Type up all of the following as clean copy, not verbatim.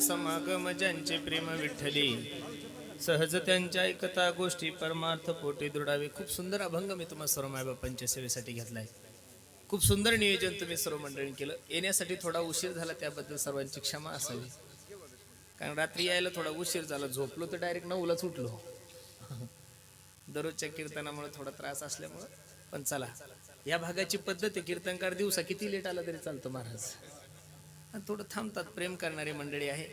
समागम ज्यांचे प्रेम विठ्ठली सहज त्यांच्या ऐकता गोष्टी परमार्थ पोटी दृढावे. खूप सुंदर अभंग मी तुम्हा सर्व मायबापांच्या सेवेसाठी घेतलाय. खूप सुंदर नियोजन तुम्ही सर्व मंडळींनी केलं. येण्यासाठी थोडा उशीर झाला त्याबद्दल सर्वांची क्षमा असावी, कारण रात्री यायला थोडा उशीर झाला. झोपलो तर डायरेक्ट 9लाच उठलो. दररोजच्या कीर्तनामुळे थोडा त्रास असल्यामुळे. पण चला, या भागाची पद्धत आहे. कीर्तनकार दिवसा किती लेट आला तरी चालतो महाराज. थोडं थांबतात, प्रेम करणारी मंडळी आहे.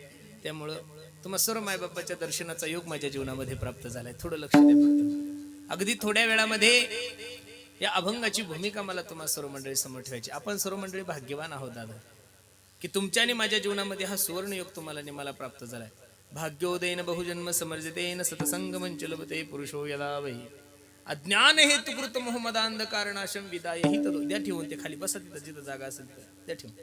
त्यामुळं तुम्हा सर्व मायबापाच्या दर्शनाचा योग माझ्या जीवनामध्ये प्राप्त झालाय. थोडं लक्ष द्या फक्त. अगदी थोड्या वेळामध्ये या अभंगाची भूमिका मला तुम्हा सर्व मंडळी समोर ठेवायची. आपण सर्व मंडळी भाग्यवान आहोत दादा, की तुमच्याने माझ्या जीवनामध्ये हा सुवर्ण योग तुम्हाला मला प्राप्त झालाय. भाग्योदयन बहुजन्म समर्जितेन सतसंगमं चलवते पुरुषो यदा वै अज्ञान हेतुकृत मोहमदांध कारणाशम विदायहि तदो. द्या ठेवून ते खाली बसा, तिथं जिथं जागा असेल द्या ठेवून.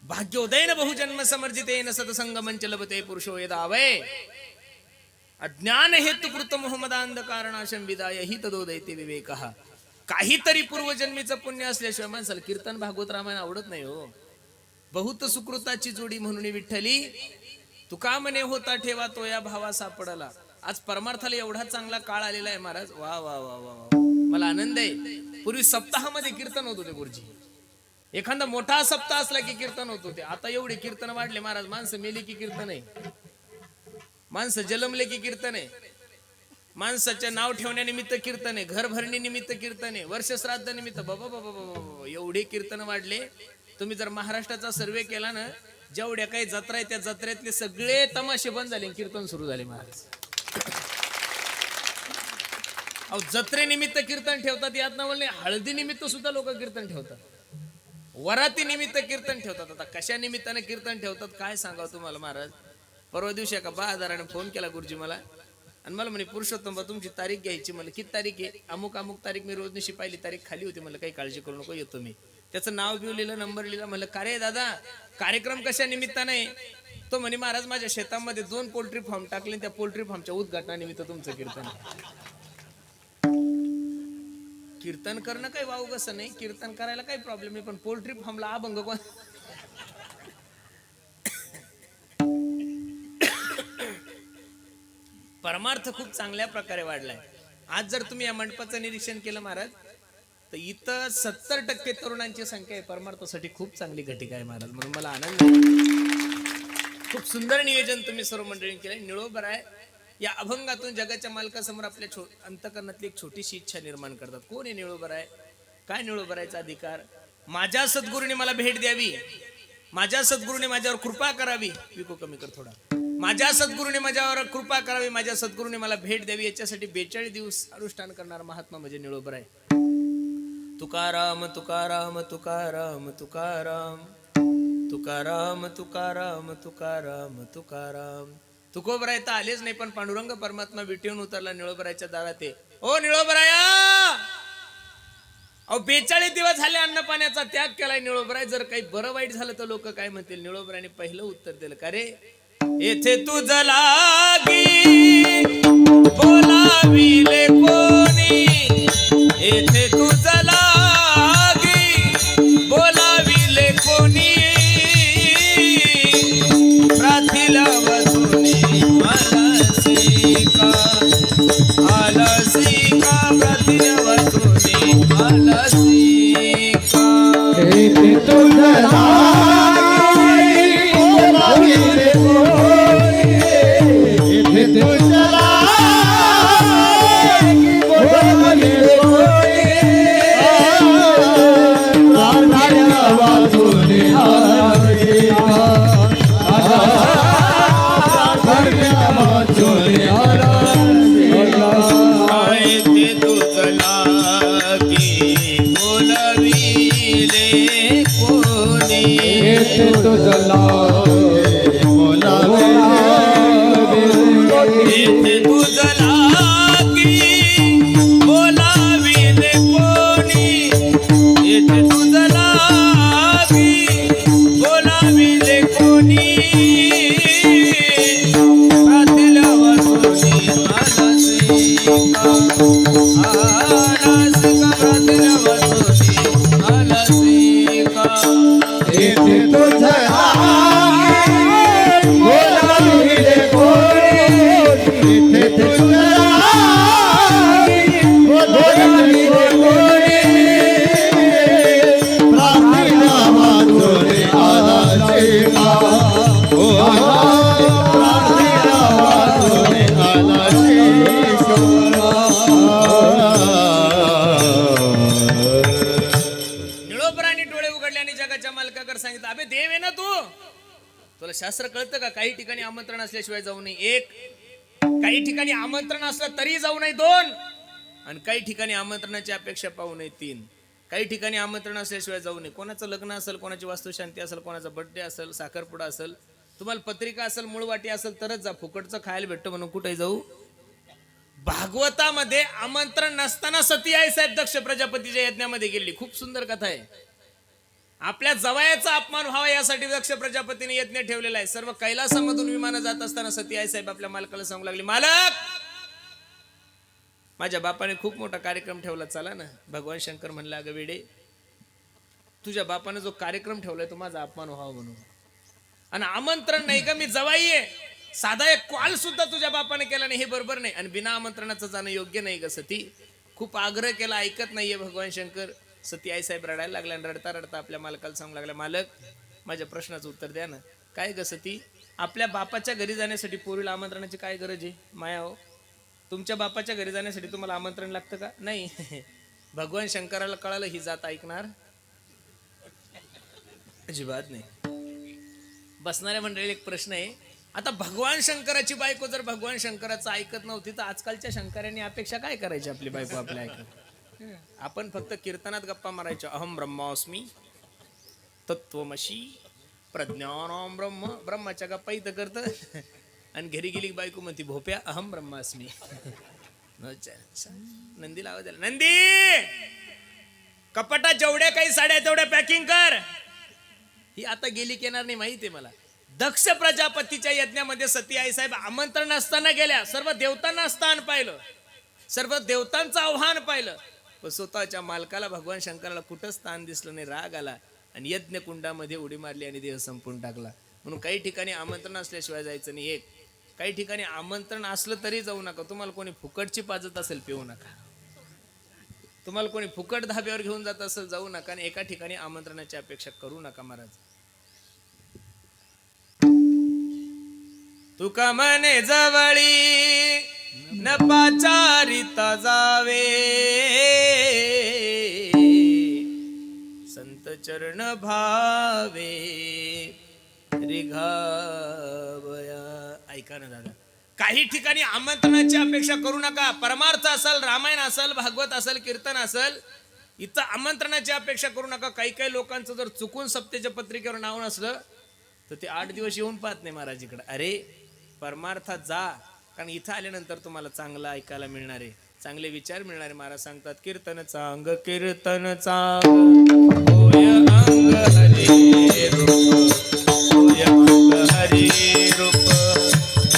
भाग्योदयन बहुजन्म समर्जितेन सतसंगमं चलवते पुरुषो यदा वै अज्ञान हेतुकृत मोहमदांध कारणाशम विदायहि तदो दैते विवेकः. काहीतरी पूर्वजन्मीचं पुण्य असल्याशिवाय माणसाला कीर्तन भागवत रामायण आवडत नाही हो. बहुत सुकृताची जोडी म्हणून विठ्ठली तुका म्हणे होता ठेवा तो या भावा सापडला. आज परमार्थाला एवढा चांगला काळ आलेला आहे महाराज. वा वा वा वा वा, मला आनंद आहे. पूर्वी सप्ताहामध्ये कीर्तन होत होते गुरुजी. एखादा मोठा सप्ताह असला की कीर्तन होत होते. आता एवढे कीर्तन वाढले महाराज. माणसं मेली की कीर्तन आहे, माणसं जन्मले की कीर्तन आहे, माणसाच्या नाव ठेवण्यानिमित्त कीर्तन आहे, घर भरणी निमित्त कीर्तन आहे, वर्षश्राद्ध निमित्त. बाबा बाबा बाबा, एवढे कीर्तन वाढले. तुम्ही जर महाराष्ट्राचा सर्वे केला ना, जेवढ्या काही जत्रा आहे त्या जत्रेतले सगळे तमाशे बंद झाले, कीर्तन सुरू झाले महाराज. अहो, जत्रेनिमित्त कीर्तन ठेवतात यात ना बोलणे. हळदी निमित्त सुद्धा लोक कीर्तन ठेवतात, वराती निमित्त कीर्तन ठेवतात. आता कशा निमित्ताने कीर्तन ठेवतात काय सांगावं तुम्हाला महाराज. परवा दिवशी एका बाजाराने फोन केला गुरुजी मला, आणि मला म्हणे पुरुषोत्तम तुमची तारीख घ्यायची. मला किती तारीख आहे? अमुक अमुक तारीख. मी रोजनिशी पहिली तारीख खाली होती. मला काही काळजी करू नको, येतो मी. त्याचं नाव बिव लिहिलं, नंबर लिहिला. म्हणलं का रे दादा, कार्यक्रम कशा निमित्ताने? तो म्हणे महाराज माझ्या शेतामध्ये 2 पोल्ट्री फार्म टाकले, त्या पोल्ट्री फार्मच्या उद्घाटनानिमित्त तुमचं कीर्तन. कीर्तन करणं काही वाव कसं नाही, कीर्तन करायला काही प्रॉब्लेम नाही, पण पोल्ट्री फार्मला अभंग कोण? परमार्थ खूप चांगल्या प्रकारे वाढलाय. आज जर तुम्ही या मंडपाचं निरीक्षण केलं महाराज, तर इथं 70% तरुणांची संख्या आहे. परमार्थासाठी खूप चांगली घटिका आहे महाराज. म्हणून मला आनंद आहे. खूप सुंदर नियोजन तुम्ही सर्व मंडळींनी केलंय. निळोबर आहे. या अभंगातून जगाच्या मालकासमोर आपल्या अंतकरणातली एक छोटीशी इच्छा निर्माण करतात. कोण आहे निळोबर आहे? काय निळोबरायचा अधिकार? माझ्या सद्गुरूने मला भेट द्यावी, माझ्या सद्गुरूने माझ्यावर कृपा करावी. विको कमी कर थोडा. माझ्या सद्गुरूने माझ्यावर कृपा करावी, माझ्या सद्गुरूने मला भेट द्यावी. याच्यासाठी 42 दिवस अनुष्ठान करणारा महात्मा म्हणजे निळोबर आहे. तुकाराम तुकाराम तुकाराम तुकाराम तुकाराम तुकाराम तुकाराम तुकाराम. तुकोबराय तर आलेच नाही, पण पांडुरंग परमात्मा विटेवून उतरला निळोबरायच्या दारात. ओ निळोबराया, अहो 42 दिवस झाले अन्न पाण्याचा त्याग केलाय निळोबराय. जर काही बरं वाईट झालं तर लोक काय म्हणतील? निळोबरायने पहिलं उत्तर दिलं, का रे येथे तुझ लागी बोलाविले कोणी, येथे तुझ लागी बोलाविले कोणी, प्राथिला वसुनी आलसिका आलसिका, प्राथिला वसुनी आलसिका. तुला शास्त्र कळतं का? काही ठिकाणी आमंत्रण असल्याशिवाय जाऊ नये एक, काही ठिकाणी आमंत्रण असलं तरी जाऊ नये दोन, आणि काही ठिकाणी आमंत्रणाची अपेक्षा पाहू नये तीन. काही ठिकाणी आमंत्रण असल्याशिवाय जाऊ नये. कोणाचं लग्न असेल, कोणाची वास्तुशांती असेल, कोणाचा बर्थडे असेल, साखरपुडा असेल, तुम्हाला पत्रिका असेल, मूळवाटी असेल तरच जा. फुकटचं खायला भेटतं म्हणून कुठे जाऊ? भागवतामध्ये आमंत्रण नसताना सती आई साहेब दक्ष प्रजापतीच्या यज्ञामध्ये गेली. खूप सुंदर कथा आहे. आपल्या जवयाचा अपमान व्हावा यासाठी दक्ष प्रजापतीने यज्ञ ठेवलेला आहे. सर्व कैलासामधून विमानं जात असताना सती आई साहेब आपल्या मालकाला सांगू लागली, मालक, माझ्या बापाने खूप मोठा कार्यक्रम ठेवला, चला ना. भगवान शंकर म्हणला, अगं वेडे, तुझ्या बापाने जो कार्यक्रम ठेवलाय तो माझा अपमान व्हावा म्हणून. आणि आमंत्रण नाही का, मी जवाई आहे, साधा एक कॉल सुद्धा तुझ्या बापाने केला नाही, हे बरोबर नाही. आणि बिना आमंत्रणाचं जाणं योग्य नाही ग सती. खूप आग्रह केला, ऐकत नाहीये भगवान शंकर. सती आई साहेब रडायला लागल्या आणि रडता रडता आपल्या मालकाला सांगू लागल्या, मालक, माझ्या प्रश्नाचं उत्तर द्या ना. काय ग सती, आपल्या बापाच्या घरी जाण्यासाठी पोरीला आमंत्रणाची काय गरज आहे? माया हो, तुमच्या बापाच्या घरी जाण्यासाठी तुम्हाला आमंत्रण लागतं का? नाही. भगवान शंकराला कळालं ही जात ऐकणार अजिबात नाही. बसणाऱ्या मंडळीला एक प्रश्न आहे, आता भगवान शंकराची बायको जर भगवान शंकराचं ऐकत नव्हती तर आजकालच्या शंकरांनी अपेक्षा काय करायची आपली बायको आपल्या ऐकत? आपण फक्त कीर्तनात गप्पा मारायच्या, अहम ब्रह्मास्मी तत्वमशी प्रज्ञानम ब्रह्म. ब्रह्माच्या गप्पा इथं करत आणि घरी गेली बायको म्हणती, भोप्या अहम ब्रह्मास्मी. नंदीला आवाज आला, नंदी कपाटात जेवढ्या काही साड्या तेवढ्या पॅकिंग कर. ही आता गेली की येणार नाही माहितीये मला. दक्ष प्रजापतीच्या यज्ञामध्ये सती आई साहेब आमंत्रण असताना गेल्या, सर्व देवतांना स्थान पाहिलं, सर्व देवतांचं आव्हान पाहिलं, पण स्वतःच्या मालकाला भगवान शंकराला कुठं स्थान दिसलं नाही. राग आला आणि यज्ञ कुंडामध्ये उडी मारली आणि देह संपून टाकला. म्हणून काही ठिकाणी आमंत्रण असल्याशिवाय जायचं नाही. एक, काही ठिकाणी आमंत्रण असलं तरी जाऊ नका. तुम्हाला कोणी फुकटची पाजत असेल पिऊ नका. तुम्हाला कोणी फुकट धाब्यावर घेऊन जात असेल जाऊ नका. आणि एका ठिकाणी आमंत्रणाची अपेक्षा करू नका. महाराज तुका मने जवळी न पाचारिता जावे, संत चरण भावे रिघावया. ऐका ना दादा, काही ठिकाणी आमंत्रणाची अपेक्षा करू नका. परमार्थ असेल, रामायण असेल, भागवत असेल, कीर्तन असेल, इथं आमंत्रणाची अपेक्षा करू नका. काही काही लोकांचं जर चुकून सप्तेच्या पत्रिकेवर नाव नसलं तर ते 8 दिवस येऊन पाहत नाही महाराज इकडे. अरे परमार्थात जा, कारण इथं आल्यानंतर तुम्हाला चांगलं ऐकायला मिळणार आहे, चांगले विचार मिळणार आहे. महाराज सांगतात, कीर्तन चांग कीर्तन चांग होय अंग हरी रूप, होय अंग हरी रूप,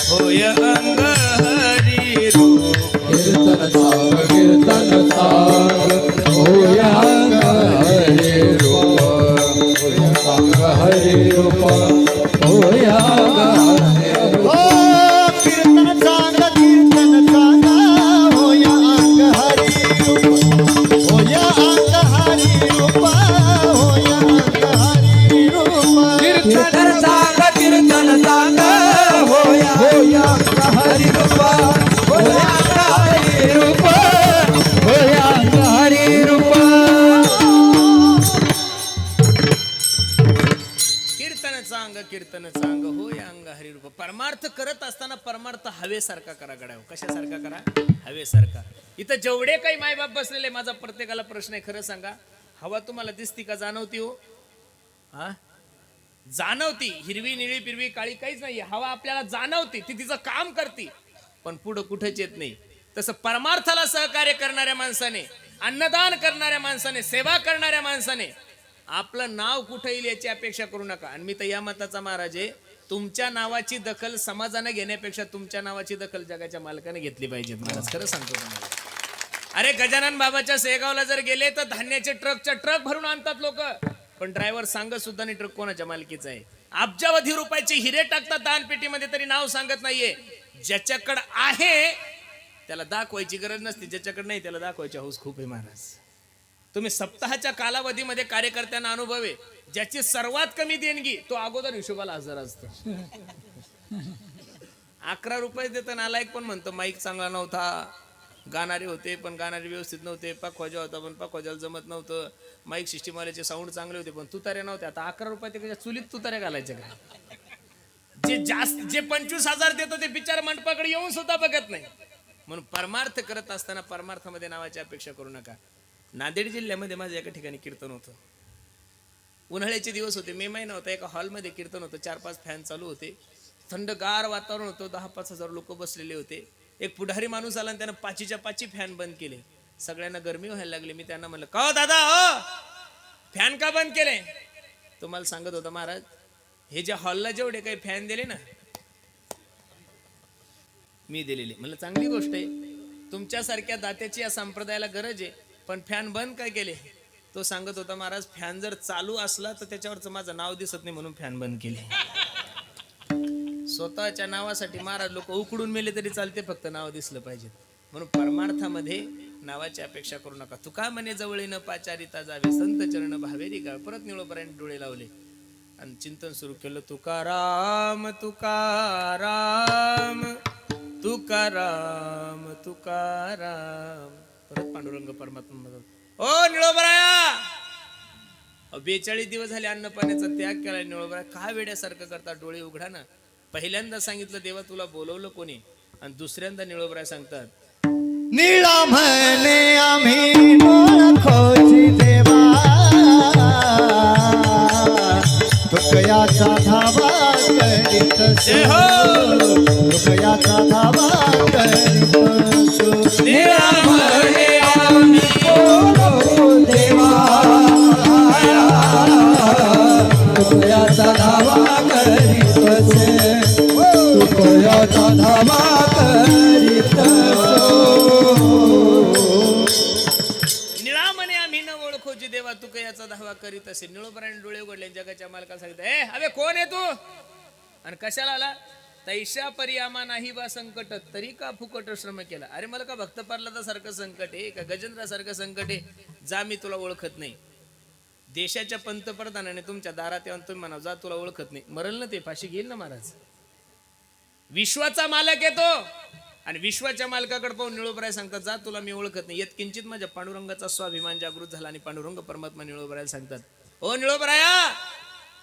होय अंग हरी रूप. कीर्तन चांग कीर्तन चांग होय अंग हरी रूप, होय अंग हरी रूप, होय अंग हरी रूप. कीर्तन चांग कीर्तन चांग होय अंग हरी रूप, होय अंग हरी रूप, होय अंग परमार्थ करत असताना परमार्थ हवेसारखा करा गड्याव. कशासारखा करा? हवेसारखा. इथं जेवढे काही मायबाप बसलेले, माझा प्रत्येकाला प्रश्न आहे, खरं सांगा, हवा तुम्हाला दिसती का जाणवती हो? हा, जाणवती. हिरवी निळी पिरवी काळी काहीच नाही, हवा आपल्याला जाणवती, ती तिचं काम करते, पण पुढं कुठेच येत नाही. तसं परमार्थाला सहकार्य करणाऱ्या माणसाने, अन्नदान करणाऱ्या माणसाने, सेवा करणाऱ्या माणसाने आपलं नाव कुठे येईल याची अपेक्षा करू नका. आणि मी तर या मताचा महाराज आहे, तुमच्या नावाची दखल समाजाने घेण्यापेक्षा तुमच्या नावाची दखल जगाच्या मालकाने घेतली पाहिजे महाराज. खरं सांगतो तुम्हाला. अरे गजानन बाबाच्या सेगावला जर गेले तर धान्याचे ट्रकच्या ट्रक भरून आणतात लोक, पण ड्रायव्हर सांगत सुद्धा नाही ट्रक कोणाच्या मालकीचा आहे. अब्जावधी रुपयाचे हिरे टाकतात दानपेटीमध्ये, तरी नाव सांगत नाहीये. ज्याच्याकडे आहे त्याला दाखवायची गरज नसते, ज्याच्याकडे नाही त्याला दाखवायची हौस खूप आहे महाराज. तुम्ही सप्ताहाच्या कालावधीमध्ये कार्यकर्त्यांना अनुभव आहे, ज्याची सर्वात कमी देणगी तो अगोदर हिशोबाला हजर असतो. 11 रुपये देतं नालायक, पण म्हणतो माईक चांगला नव्हता, गाणारे होते पण गाणारे व्यवस्थित नव्हते, पखवाजा होता पण पखवाजाला जमत नव्हतं, माईक सिस्टीमवाल्याचे साऊंड चांगले होते पण तुतारे नव्हते. आता 11 रुपये ते चुलीत तुतारे घालायचे का? जे 25,000 देतो ते बिचार मंडपाकडे येऊन सुद्धा बघत नाही. म्हणून परमार्थ करत असताना परमार्थामध्ये नावाची अपेक्षा करू नका. नांदेड जिल्ह्यामध्ये माझं एका ठिकाणी कीर्तन होतं. उन्हाळ्याचे दिवस होते, मे महिना होता. एका हॉलमध्ये कीर्तन होतं, 4-5 फॅन चालू होते, थंडगार वातावरण होतं, 10-5 हजार लोक बसलेले होते. एक पुढारी माणूस आला आणि त्यानं 5च्या 5 फॅन बंद केले. सगळ्यांना गरमी व्हायला लागली. मी त्यांना म्हणलं, का दादा हो फॅन का बंद केले? तो मला सांगत होता, महाराज हे ज्या हॉलला जेवढे काही फॅन दिले ना मी दिलेले. म्हणलं चांगली गोष्ट आहे, तुमच्यासारख्या दात्याची या संप्रदायाला गरज आहे, पण फॅन बंद काय केले? तो सांगत होता, महाराज फॅन जर चालू असला तर त्याच्यावरचं माझं नाव दिसत नाही म्हणून फॅन बंद केले. स्वतःच्या नावासाठी महाराज लोक उकडून मेले तरी चालते, फक्त नाव दिसलं पाहिजे. म्हणून परमार्थामध्ये नावाची अपेक्षा करू नका. तुका म्हणे जवळी न पाचारिता जावे, संत चरण भावेरी गावे. परत निळोबरांनी डोळे लावले आणि चिंतन सुरू केलं. तुकाराम तुकाराम तुकाराम तुकाराम. परत पांडुरंग परमात्मा, ओ निळोबराया 42 दिवस झाले अन्न पाण्याचा त्याग केला. निळोबराया का वेड्यासारखं करता? डोळे उघडा ना. पहिल्यांदा सांगितलं देवा तुला बोलवलं कोणी, आणि दुसऱ्यांदा निळोबराया सांगतात, निळा म्हणे आम्ही ओळखोची देवा, तुकयाचा धावा करीत जय हो. तुकयाचा धावा करीत निळा म्हणे आम्ही ओळखो देवा, तुकयाचा धावा करीत तुकयाचा धावा करीत. निळा म्हणे आम्ही न ओळखोची देवा तुका याचा धावा करीत असे. निळोबराने डोळे उघडले, जगाच्या मालकाला सांगितलं, ए अबे कोण आहे तू आणि कशाला आला? तैशा परियामा नाही बा संकट, तरी का फुकट श्रम केला. अरे मला का भक्त पार्लदा सारखं संकट आहे का गजेंद्रासारखं संकट आहे? जा, मी तुला ओळखत नाही. देशाच्या पंतप्रधानाने तुमच्या दारात येऊन तुम्ही म्हणा जा तुला ओळखत नाही, मरल ना ते, फाशी घेईल ना महाराज. विश्वाचा मालक येतो आणि विश्वाच्या मालकाकडे पाहून निळोबराय सांगतात, जा तुला मी ओळखत नाही. येत किंचित माझ्या पांडुरंगाचा स्वाभिमान जागृत झाला आणि पांडुरंग परमात्मा निळोबरायला सांगतात, ओ निळोबराया,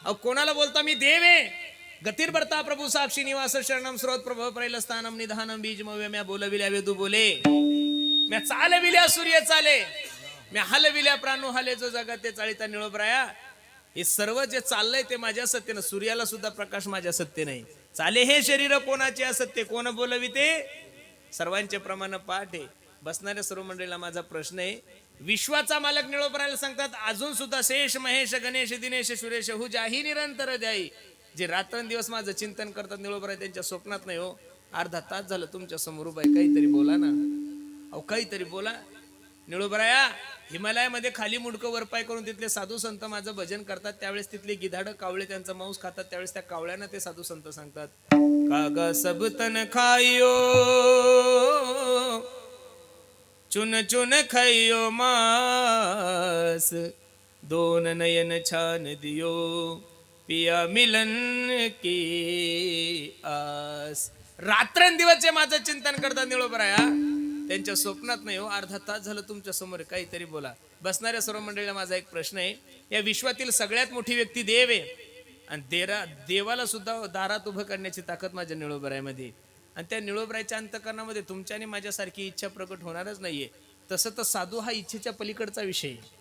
अहो कोणाला बोलता? मी देव आहे. गतिर्भरता प्रभू साक्षी निवास शरणम स्रोत प्रभव प्रैल स्थानम निधानम बीज मव्य. म्या बोलविल्या वेदू बोले, म्या चालविल्या सूर्य चाले, म्या हलविल्या प्राणू हले, जो जगात ते चाळीता. निळोबराया, हे सर्व जे चाललंय ते माझ्या सत्तेनं. सूर्याला सुद्धा प्रकाश माझ्या सत्ते नाही. चाले हे शरीर कोणाचे असत्य, कोण बोलविते? सर्वांचे प्रमाण पाठ आहे. बसणाऱ्या सर्व मंडळीला माझा प्रश्न आहे, विश्वाचा मालक निळोबरायला सांगतात, अजून सुद्धा शेष महेश गणेश दिनेश सुरेश हु जाही निरंतर द्याई. जे रात्रंदिवस माझं चिंतन करतात निळोबराय त्यांच्या स्वप्नात नाही हो. अर्धा तास झालं तुमच्या समोर उभा आहे, काहीतरी बोला ना. अहो काहीतरी बोला. निळोबराया, हिमालयामध्ये खाली मुडकं वरपाय करून तिथले साधू संत माझं भजन करतात, त्यावेळेस तिथले गिधाड कावळे त्यांचा मांस खातात, त्यावेळेस त्या कावळ्यांना ते साधू संत सांगतात, कागा सब तन खाइयो चुन चुन खाइयो मास, दोन नयन छान दियो पिया मिलन की आस. रात्रंदिवस जे माझं चिंतन करतात निळोबराया, त्यांच्या स्वप्नात नाही हो. अर्धा तास झालं तुमच्या समोर, काहीतरी बोला. बसणाऱ्या सर्व मंडळीला माझा एक प्रश्न आहे, या विश्वातील सगळ्यात मोठी व्यक्ती देव आहे, आणि देवाला सुद्धा दारात उभं करण्याची ताकद माझ्या निळोबरायमध्ये. आणि त्या निळोबरायच्या अंतकरणामध्ये तुमच्या आणि माझ्यासारखी इच्छा प्रकट होणारच नाहीये. तसं तर साधू हा इच्छेच्या पलीकडचा विषय आहे.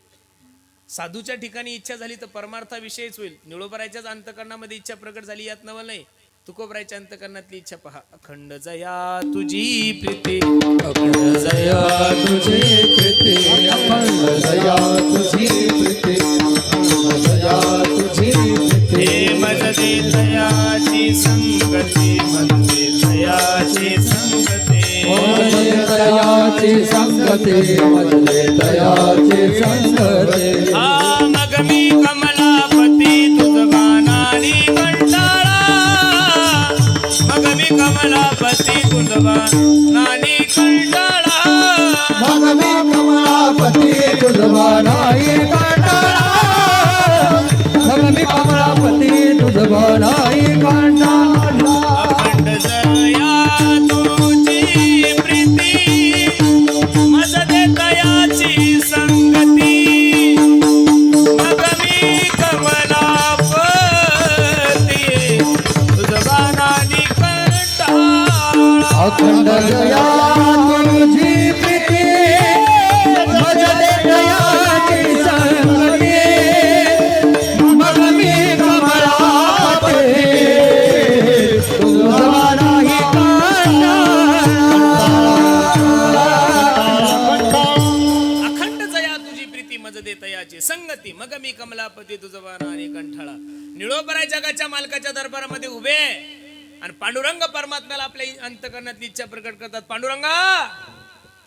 साधूच्या ठिकाणी इच्छा झाली तर परमार्था विषयच होईल. निळोबरायच्याच अंतकरणामध्ये इच्छा प्रकट झाली यात नवल नाही. तुकोबरायच्या अंतकरणातली इच्छा पहा. अखंड जया तुझी प्रीती, अखंड जया तुझी प्रीती, अखंड जया तुझी प्रीती, अखंड जया तुझी प्रीती. हे मजदे दयाची संगती, मजदे दयाची संगती. मजले दयाची संगती, मजले दयाची संगती. हा मग मी कमलापती तुझ गानानी कंटाळा, मग मी कमलापती तुझ गानानी कंटाळा. मग मी कमलापती तुझा नाही कंटाळा, मग मी कमलापती तुझा नाही कंटाळा. अखंड जया तुझी प्रीती, मजदे दयाची संगती, मग मी कमलापती तुझ गानानी कंटाळा. अखंड जया तुझी प्रीती, मजले दयाची संगती, मग मी कमलापती तुझा नाही अखंड जया तुझी प्रीती, मजदे तयाची संगती, मग मी कमलापती तुझ आणि कंठाळा. निळोबराय जगाच्या मालकाच्या दरबारामध्ये उभे आणि पांडुरंग परमात्म्याला आपल्या अंतकरणातली इच्छा प्रकट करतात. पांडुरंगा,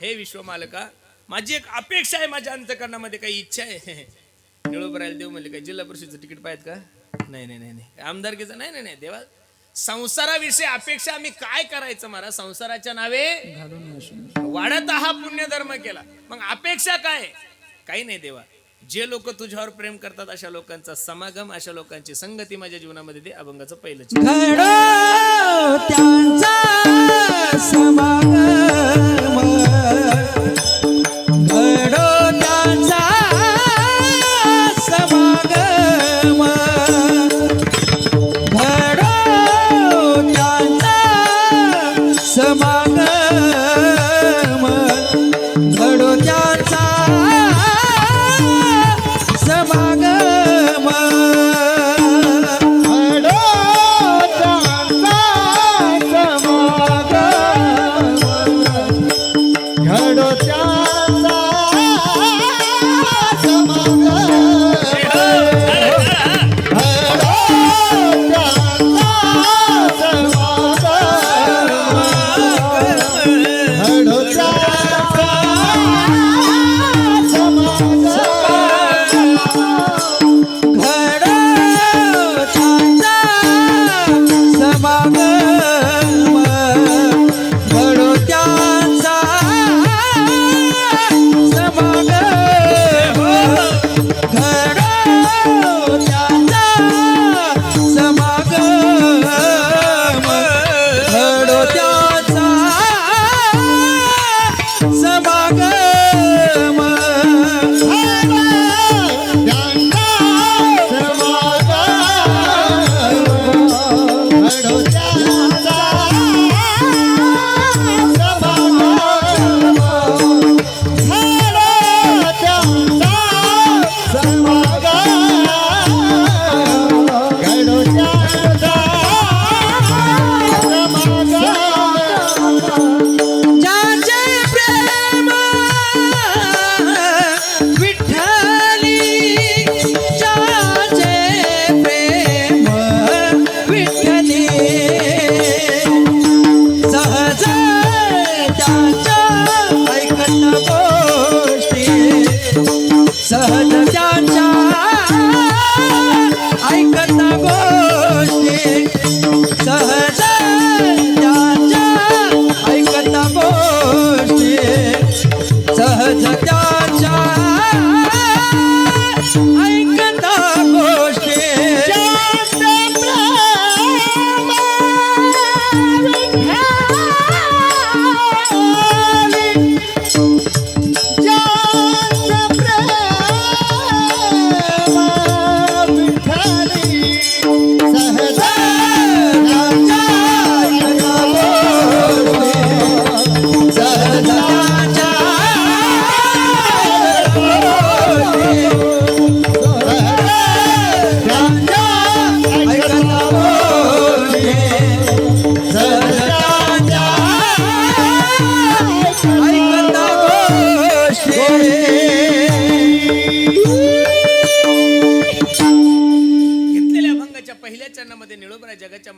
हे विश्व मालका, माझी एक अपेक्षा आहे, माझ्या अंतकरणामध्ये काही इच्छा आहे. निळोबरायला देव म्हणले, काय जिल्हा परिषदचं तिकीट पाहिजे का? नाही नाही नाही नाही. आमदारकीचं नाही नाही नाही. देवा, संसाराविषयी अपेक्षा आम्ही काय करायचं महाराज? संसाराच्या नावे वाढत हा पुण्य धर्म केला, मग अपेक्षा काय? काही नाही देवा. जे लोक तुझ्यावर प्रेम करतात अशा लोकांचा समागम, अशा लोकांची संगती माझ्या जीवनामध्ये दे. अभंगाचं पहिलं चित्र. घडो त्यांचा समागम, घडो त्यांचा समागम, घडो त्यांचा समागम, घडो त्यांचा समागम.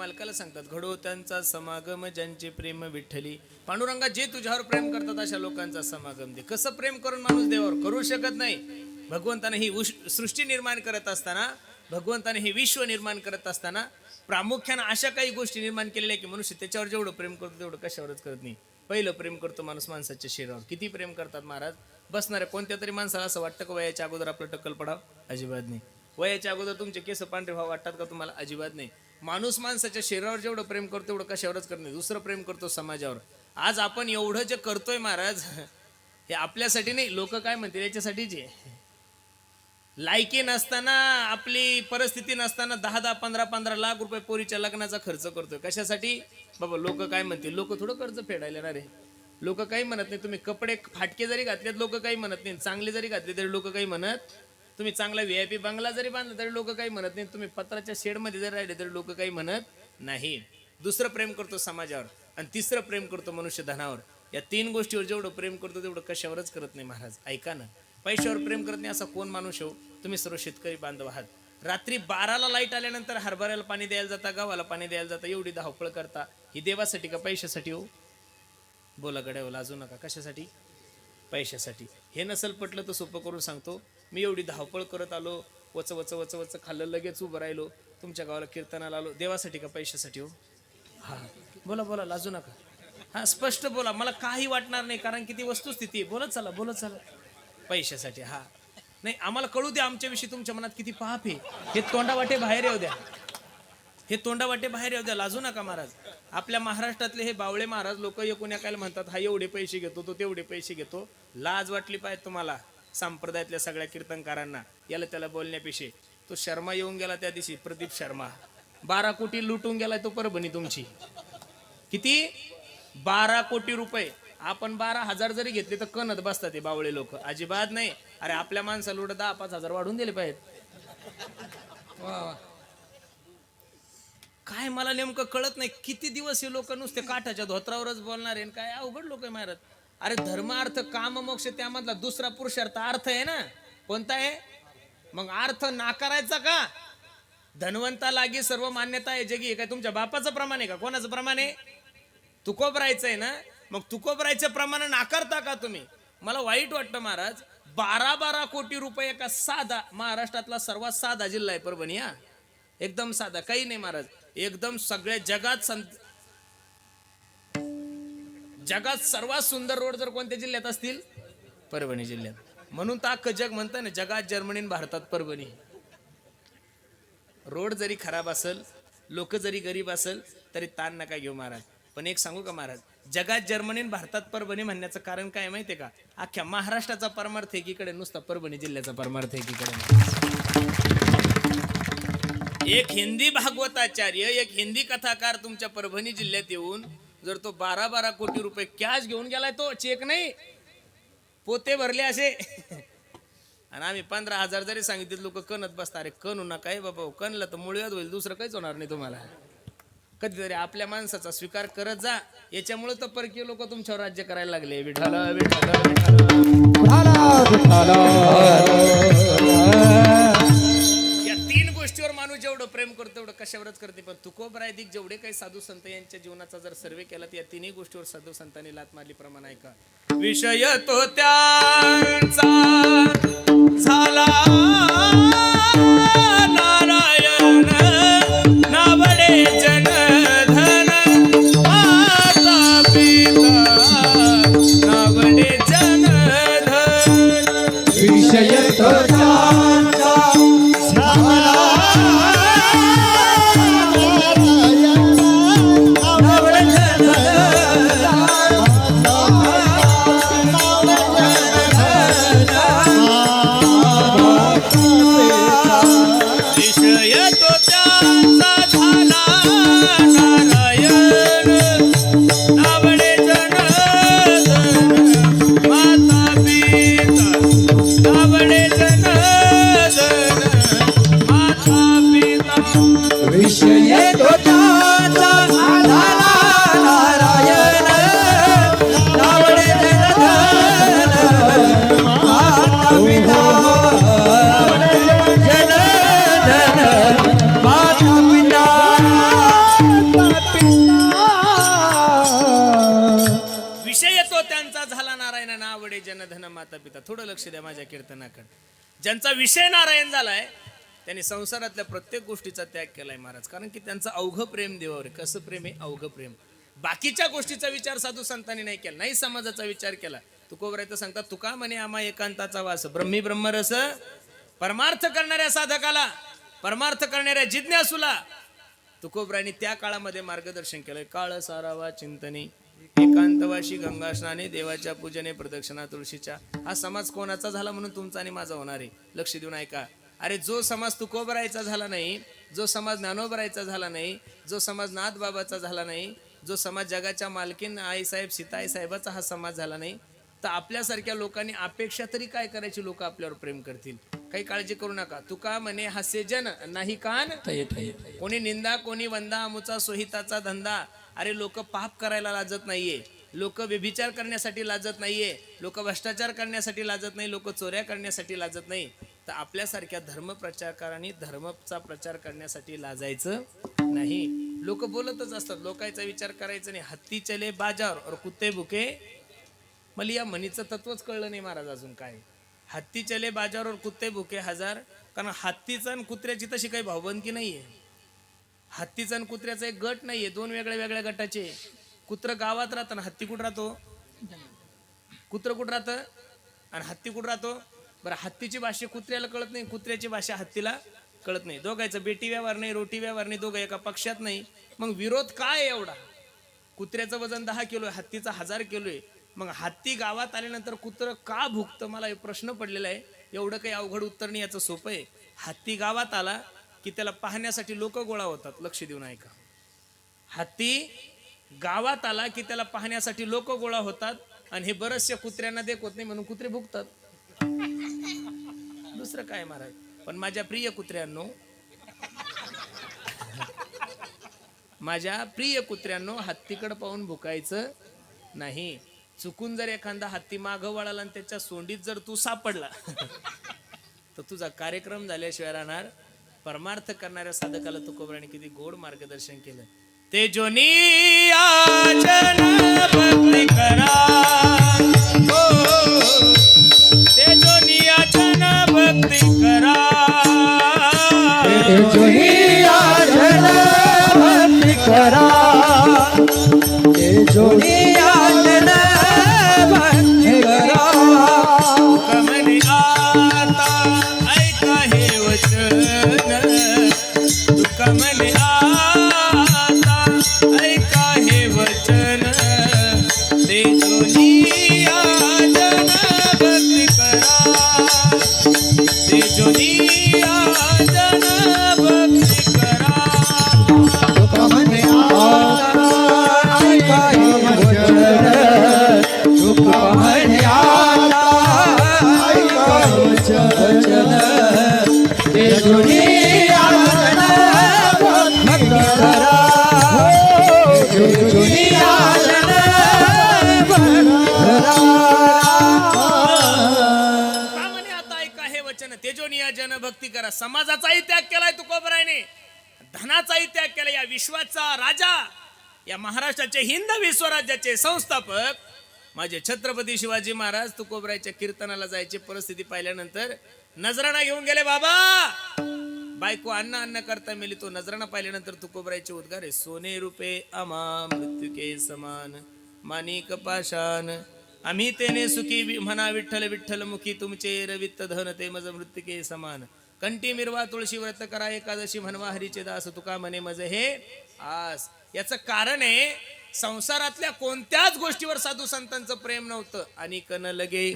मालकाला सांगतात, घडो त्यांचा समागम ज्यांचे प्रेम विठ्ठली. पांडुरंगा, जे तुझ्यावर प्रेम करतात अशा लोकांचा समागम दे. कसं प्रेम करून माणूस देवावर करू शकत नाही. भगवंताने ही सृष्टी निर्माण करत असताना, भगवंताने हे विश्व निर्माण करत असताना प्रामुख्याने अशा काही गोष्टी निर्माण केलेल्या की मनुष्य त्याच्यावर जेवढं प्रेम करतो तेवढं कशावरच करत नाही. पहिलं प्रेम करतो माणूस माणसाच्या शरीरावर. किती प्रेम करतात महाराज. बसणाऱ्या कोणत्या तरी माणसाला असं वाटतं का वयाच्या अगोदर आपलं टक्कल पडावं? अजिबात नाही. वयाच्या अगोदर तुमचे केस पांढरे व्हावं वाटतात का तुम्हाला? अजिबात नाही. माणूस माणसाच्या शरीरावर जेवढं प्रेम करतो तेवढं कशावरच करत नाही. दुसरं प्रेम करतो समाजावर. आज आपण एवढं जे करतोय महाराज, हे आपल्यासाठी नाही, लोक काय म्हणतील याच्यासाठीच आहे. लायकी नसताना, आपली परिस्थिती नसताना 10-10, 15-15 लाख रुपये पोरीच्या लग्नाचा खर्च करतोय. कशासाठी? बाबा लोक काय म्हणतील. लोक थोडं कर्ज फेडायला ना रे. लोक काही म्हणत नाही. तुम्ही कपडे फाटके जरी घातलेत लोक काही म्हणत नाही. चांगले जरी घातले तरी लोक काही म्हणत. तुम्ही चांगला VIP बंगला जरी बांधला तरी लोक काही म्हणत नाही. तुम्ही पत्राच्या शेडमध्ये जरी राहिले तरी लोक काही म्हणत नाही. दुसरं प्रेम करतो समाजावर आणि तिसरं प्रेम करतो मनुष्य धनावर. या 3 गोष्टीवर जेवढं प्रेम करतो तेवढं कशावरच करत नाही महाराज. ऐका ना, पैशावर प्रेम करत नाही असा कोण माणूस हो? तुम्ही सर्व शेतकरी बांधव आहात. रात्री 12ला लाईट आल्यानंतर हरभऱ्याला पाणी द्यायला जाता, गव्हाला पाणी द्यायला जाता, एवढी धावपळ करता. ही देवासाठी का पैशासाठी हो? बोला गड्यावर लाजू नका. कशासाठी? पैशासाठी. हे नसल पटलं तर सोपं करून सांगतो. मी एवढी धावपळ करत आलो, वच वच वच वच खाल्लं, लगेच उभं राहिलो, तुमच्या गावाला कीर्तनाला आलो. देवासाठी का पैशासाठी हो? हा बोला बोला, लाजू नका. हा स्पष्ट बोला, मला काही वाटणार नाही, कारण की ती वस्तुस्थिती. बोलत चला, बोलत चला. पैशासाठी. हा नाही, आम्हाला कळू द्या आमच्याविषयी तुमच्या मनात किती पाप आहे. हे तोंडावाटे बाहेर येऊ द्या. हे तोंडावाटे बाहेर येऊ द्या. लाजू नका महाराज. आपल्या महाराष्ट्रातले हे बावळे महाराज लोक एकूण एकायला म्हणतात, हा एवढे पैसे घेतो, तो तेवढे पैसे घेतो. लाज वाटली पाहिजे तुम्हाला संप्रदायातल्या सगळ्या कीर्तनकारांना. याला त्याला बोलण्यापेक्षा तो शर्मा येऊन गेला त्या दिवशी, प्रदीप शर्मा. 12 कोटी लुटून गेलाय तो परभणी तुमची. किती? 12 कोटी रुपये. आपण 12,000 जरी घेतले तर कणत बसतात ते बावळे लोक. अजिबात नाही. अरे आपल्या माणसाला उलट 10-5 हजार वाढून दिले पाहिजेत. वा, काय मला नेमकं कळत नाही. किती दिवस हे लोक नुसते काठाच्या धोत्रावरच बोलणार आहे. काय अवघड लोक आहे महाराज. अरे धर्म, अर्थ, काम, मोक्ष, त्यामधला दुसरा पुरुषार्थ अर्थ आहे ना. कोणता आहे? मग अर्थ नाकारायचा का? धनवंता लागी सर्व मान्यता आहे जगी. काय तुमच्या बापाचं प्रमाण आहे का? कोणाचं प्रमाण आहे? तुकोबरायचं आहे ना. मग तुकोबरायचं प्रमाण नाकारता का तुम्ही? मला वाईट वाटतं महाराज. 12 कोटी रुपये एका साधा, महाराष्ट्रातला सर्वात साधा जिल्हा आहे परभणी. हा एकदम साधा, काही नाही महाराज. एकदम सगळ्या जगात सर्वात सुंदर रोड जर कोणत्या जिल्ह्यात असतील? परभणी जिल्ह्यात. म्हणून तर अख्खं जग म्हणतं ना, जगात जर्मनी, भारतात परभणी. रोड जरी खराब असेल, लोक जरी गरीब असेल तरी ताण नका घेऊ महाराज. पण एक सांगू का महाराज, जगात जर्मनी, भारतात परभणी म्हणण्याचं कारण काय माहितीये का? अख्ख्या महाराष्ट्राचा परमार्थ एकीकडे, नुसता परभणी जिल्ह्याचा परमार्थ एकीकडे. एक हिंदी भागवताचार्य, एक हिंदी कथाकार तुमच्या परभणी जिल्ह्यात येऊन जर तो 12 कोटी रुपये कॅश घेऊन गेलाय, तो चेक नाही, पोते भरले असे. आणि आम्ही 15,000 जरी सांगितले लोक कणत बसतात. अरे कणू नका हे बाबा, कणलं तर मुळव्याध होईल, दुसरं काहीच होणार नाही तुम्हाला. कधीतरी आपल्या माणसाचा स्वीकार करत जा. याच्यामुळे तर परकीय लोक तुमच्यावर राज्य करायला लागले. विठ्ठल या 3 गोष्टीवर माणूस जेवढं प्रेम करतो तेवढं कशावरच करते. पण तुकोबरायदिक जेवढे काही साधू संत यांच्या जीवनाचा जर सर्वे केला तर या 3 गोष्टीवर साधू संतांनी लात मारली. प्रमाण आहे का? विषय तो त्यांचा झाला नारायण, नावडे जनधन, माता पिता नावडे जनधन. विषय तो त्यांचा झाला विषय तो त्यांचा झाला नारायण, नावडे जनधन, माता पिता जनधन, धन माता पिता. थोडं लक्ष द्या माझ्या कीर्तनाकडे. ज्यांचा विषय नारायण झालाय त्यांनी संसारातल्या प्रत्येक गोष्टीचा त्याग केलाय महाराज. कारण की त्यांचं अवघं प्रेम देवावर आहे. कसं प्रेम आहे? अवघं प्रेम. बाकीच्या गोष्टीचा विचार साधू संतांनी नाही केला, नाही समाजाचा विचार केला. तुकोबराय तर सांगतात, तुका म्हणे आम्हा एकांताचा वास, ब्रह्मी ब्रह्मरस. परमार्थ करणाऱ्या साधकाला, परमार्थ करणाऱ्या जिज्ञासूला तुकोबरायांनी त्या काळामध्ये मार्गदर्शन केलंय. काळ सारावा चिंतने, एकांतवाशी गंगा स्नाने, देवाच्या पूजने, प्रदक्षिणा तुळशीच्या. हा समाज कोणाचा झाला म्हणून तुमचा आणि माझा होणार आहे. लक्ष देऊन ऐका. अरे जो समाज तुकोबरायचा झाला नाही, जो समाज ज्ञानोबरायचा झाला नाही, जो समाज नाथबाबाचा झाला नाही, जो समाज जगाच्या मालकीन आईसाहेब सीताई साहेबाचा हा समाज झाला नाही, तर आपल्यासारख्या लोकांनी अपेक्षा तरी काय करायची? लोक आपल्यावर प्रेम करतील. काही काळजी करू नका. तुका म्हणे हास्य जन नाही कान, कोणी निंदा कोणी वंदा, अमुचा सोहिताचा धंदा. अरे लोक पाप करायला लाजत नाहीये, लोक व्यभिचार करण्यासाठी लाजत नाहीये, लोक भ्रष्टाचार करण्यासाठी लाजत नाही, लोक चोऱ्या करण्यासाठी लाजत नाही. तर आपल्यासारख्या धर्म प्रचारकारांनी धर्माचा प्रचार करण्यासाठी लाजायचं नाही. लोक बोलतच असतात, लोकांचा विचार करायचा नाही. हत्ती चले बाजार और कुत्ते भुके. मला या म्हणीचं तत्वच कळलं नाही महाराज अजून काय. हत्ती चले बाजारवर कुत्ते भुके हजार. कारण हत्तीचं आणि कुत्र्याची तशी काही भावबंदकी नाहीये. हत्तीचं आणि कुत्र्याचा एक गट नाहीये, दोन वेगळ्या वेगळ्या गटाचे. कुत्र गावात राहतं ना हत्ती कुठं राहतो? कुत्र कुठं राहतं आणि हत्ती कुठं राहतो? बरं, हत्तीची भाषा कुत्र्याला कळत नाही, कुत्र्याची भाषा हत्तीला कळत नाही. दोघांचं बेटी व्यवहार नाही, रोटी व्यवहार नाही, दोघं एका पक्षात नाही. मग विरोध काय एवढा? कुत्र्याचं वजन 10 किलो आहे, हत्तीचं 1000 किलो आहे. मग हत्ती गावात आल्यानंतर कुत्र का भुकतं? मला एक प्रश्न पडलेला आहे. एवढं काही अवघड उत्तर नाही, याचं सोपं आहे. हत्ती गावात आला की त्याला पाहण्यासाठी लोक गोळा होतात. लक्ष देऊन ऐका. हत्ती गावात आला की त्याला पाहण्यासाठी लोक गोळा होतात. आणि हे बरेचशा कुत्र्यांना देखत नाही म्हणून कुत्रे भुकतात. दुसरं काय महाराज. पण माझ्या प्रिय कुत्र्यांनो, माझ्या प्रिय कुत्र्यांनो, हत्तीकडे पाहून भुकायचं नाही. चुकून जर एखादा हत्ती मागं वळाला आणि त्याच्या सोंडीत जर तू सापडला तर तुझा कार्यक्रम झाल्याशिवाय राहणार. परमार्थ करणाऱ्या साधकाला तुकोबराने किती गोड मार्गदर्शन केलं. ते जोनी आजन भक्ती करा, ते जोनी आजन भक्ती करा, ते जोनी आजन भक्ती करा, ते जोनी आजन भक्ती करा. कमने आता ऐका हे वचन, कमने आता ऐका हे वचन. ते जोनी आजन भक्ती करा, ते जोनी आजन भक्ती करा. कमने आता ऐका हे वचन, कमने आता ऐका हे वचन. ते जोनी आजन भक्ती करा, ते जोनी आजन भक्ती करा. का म्हणे आता ऐका हे वचन, तेजोनिया जन भक्ती करा. समाजाचाही त्याग केलाय तुकोबरायने, धनाचाही त्याग केला. या विश्वाचा राजा, या महाराष्ट्राचे हिंदवी स्वराज्याचे संस्थापक माझे छत्रपती शिवाजी महाराज तुकोबरायच्या कीर्तनाला जायची परिस्थिती पाहिल्यानंतर नजराणा घेऊन गेले. बाबा, बायको अन्न करता मेली. तो नजराणा पाहिल्यानंतर तुकोबरायचे उद्गार आहे. सोने रुपे आम्हा मृत्यू के समान, माणिक पाषाण आम्ही तेने सुखी. म्हणा विठ्ठल विठ्ठल मुखी, तुमचे रवित्त धन ते मज मृत्यू के समान. कंठी मिरवा तुळशी व्रत करा, एकादशी म्हणवा हरीचे दास, तुका म्हणे मज हे आस. याचं कारण आहे संसारातल्या कोणत्याच गोष्टीवर साधू संतांचं प्रेम नव्हतं. आणि कन लगे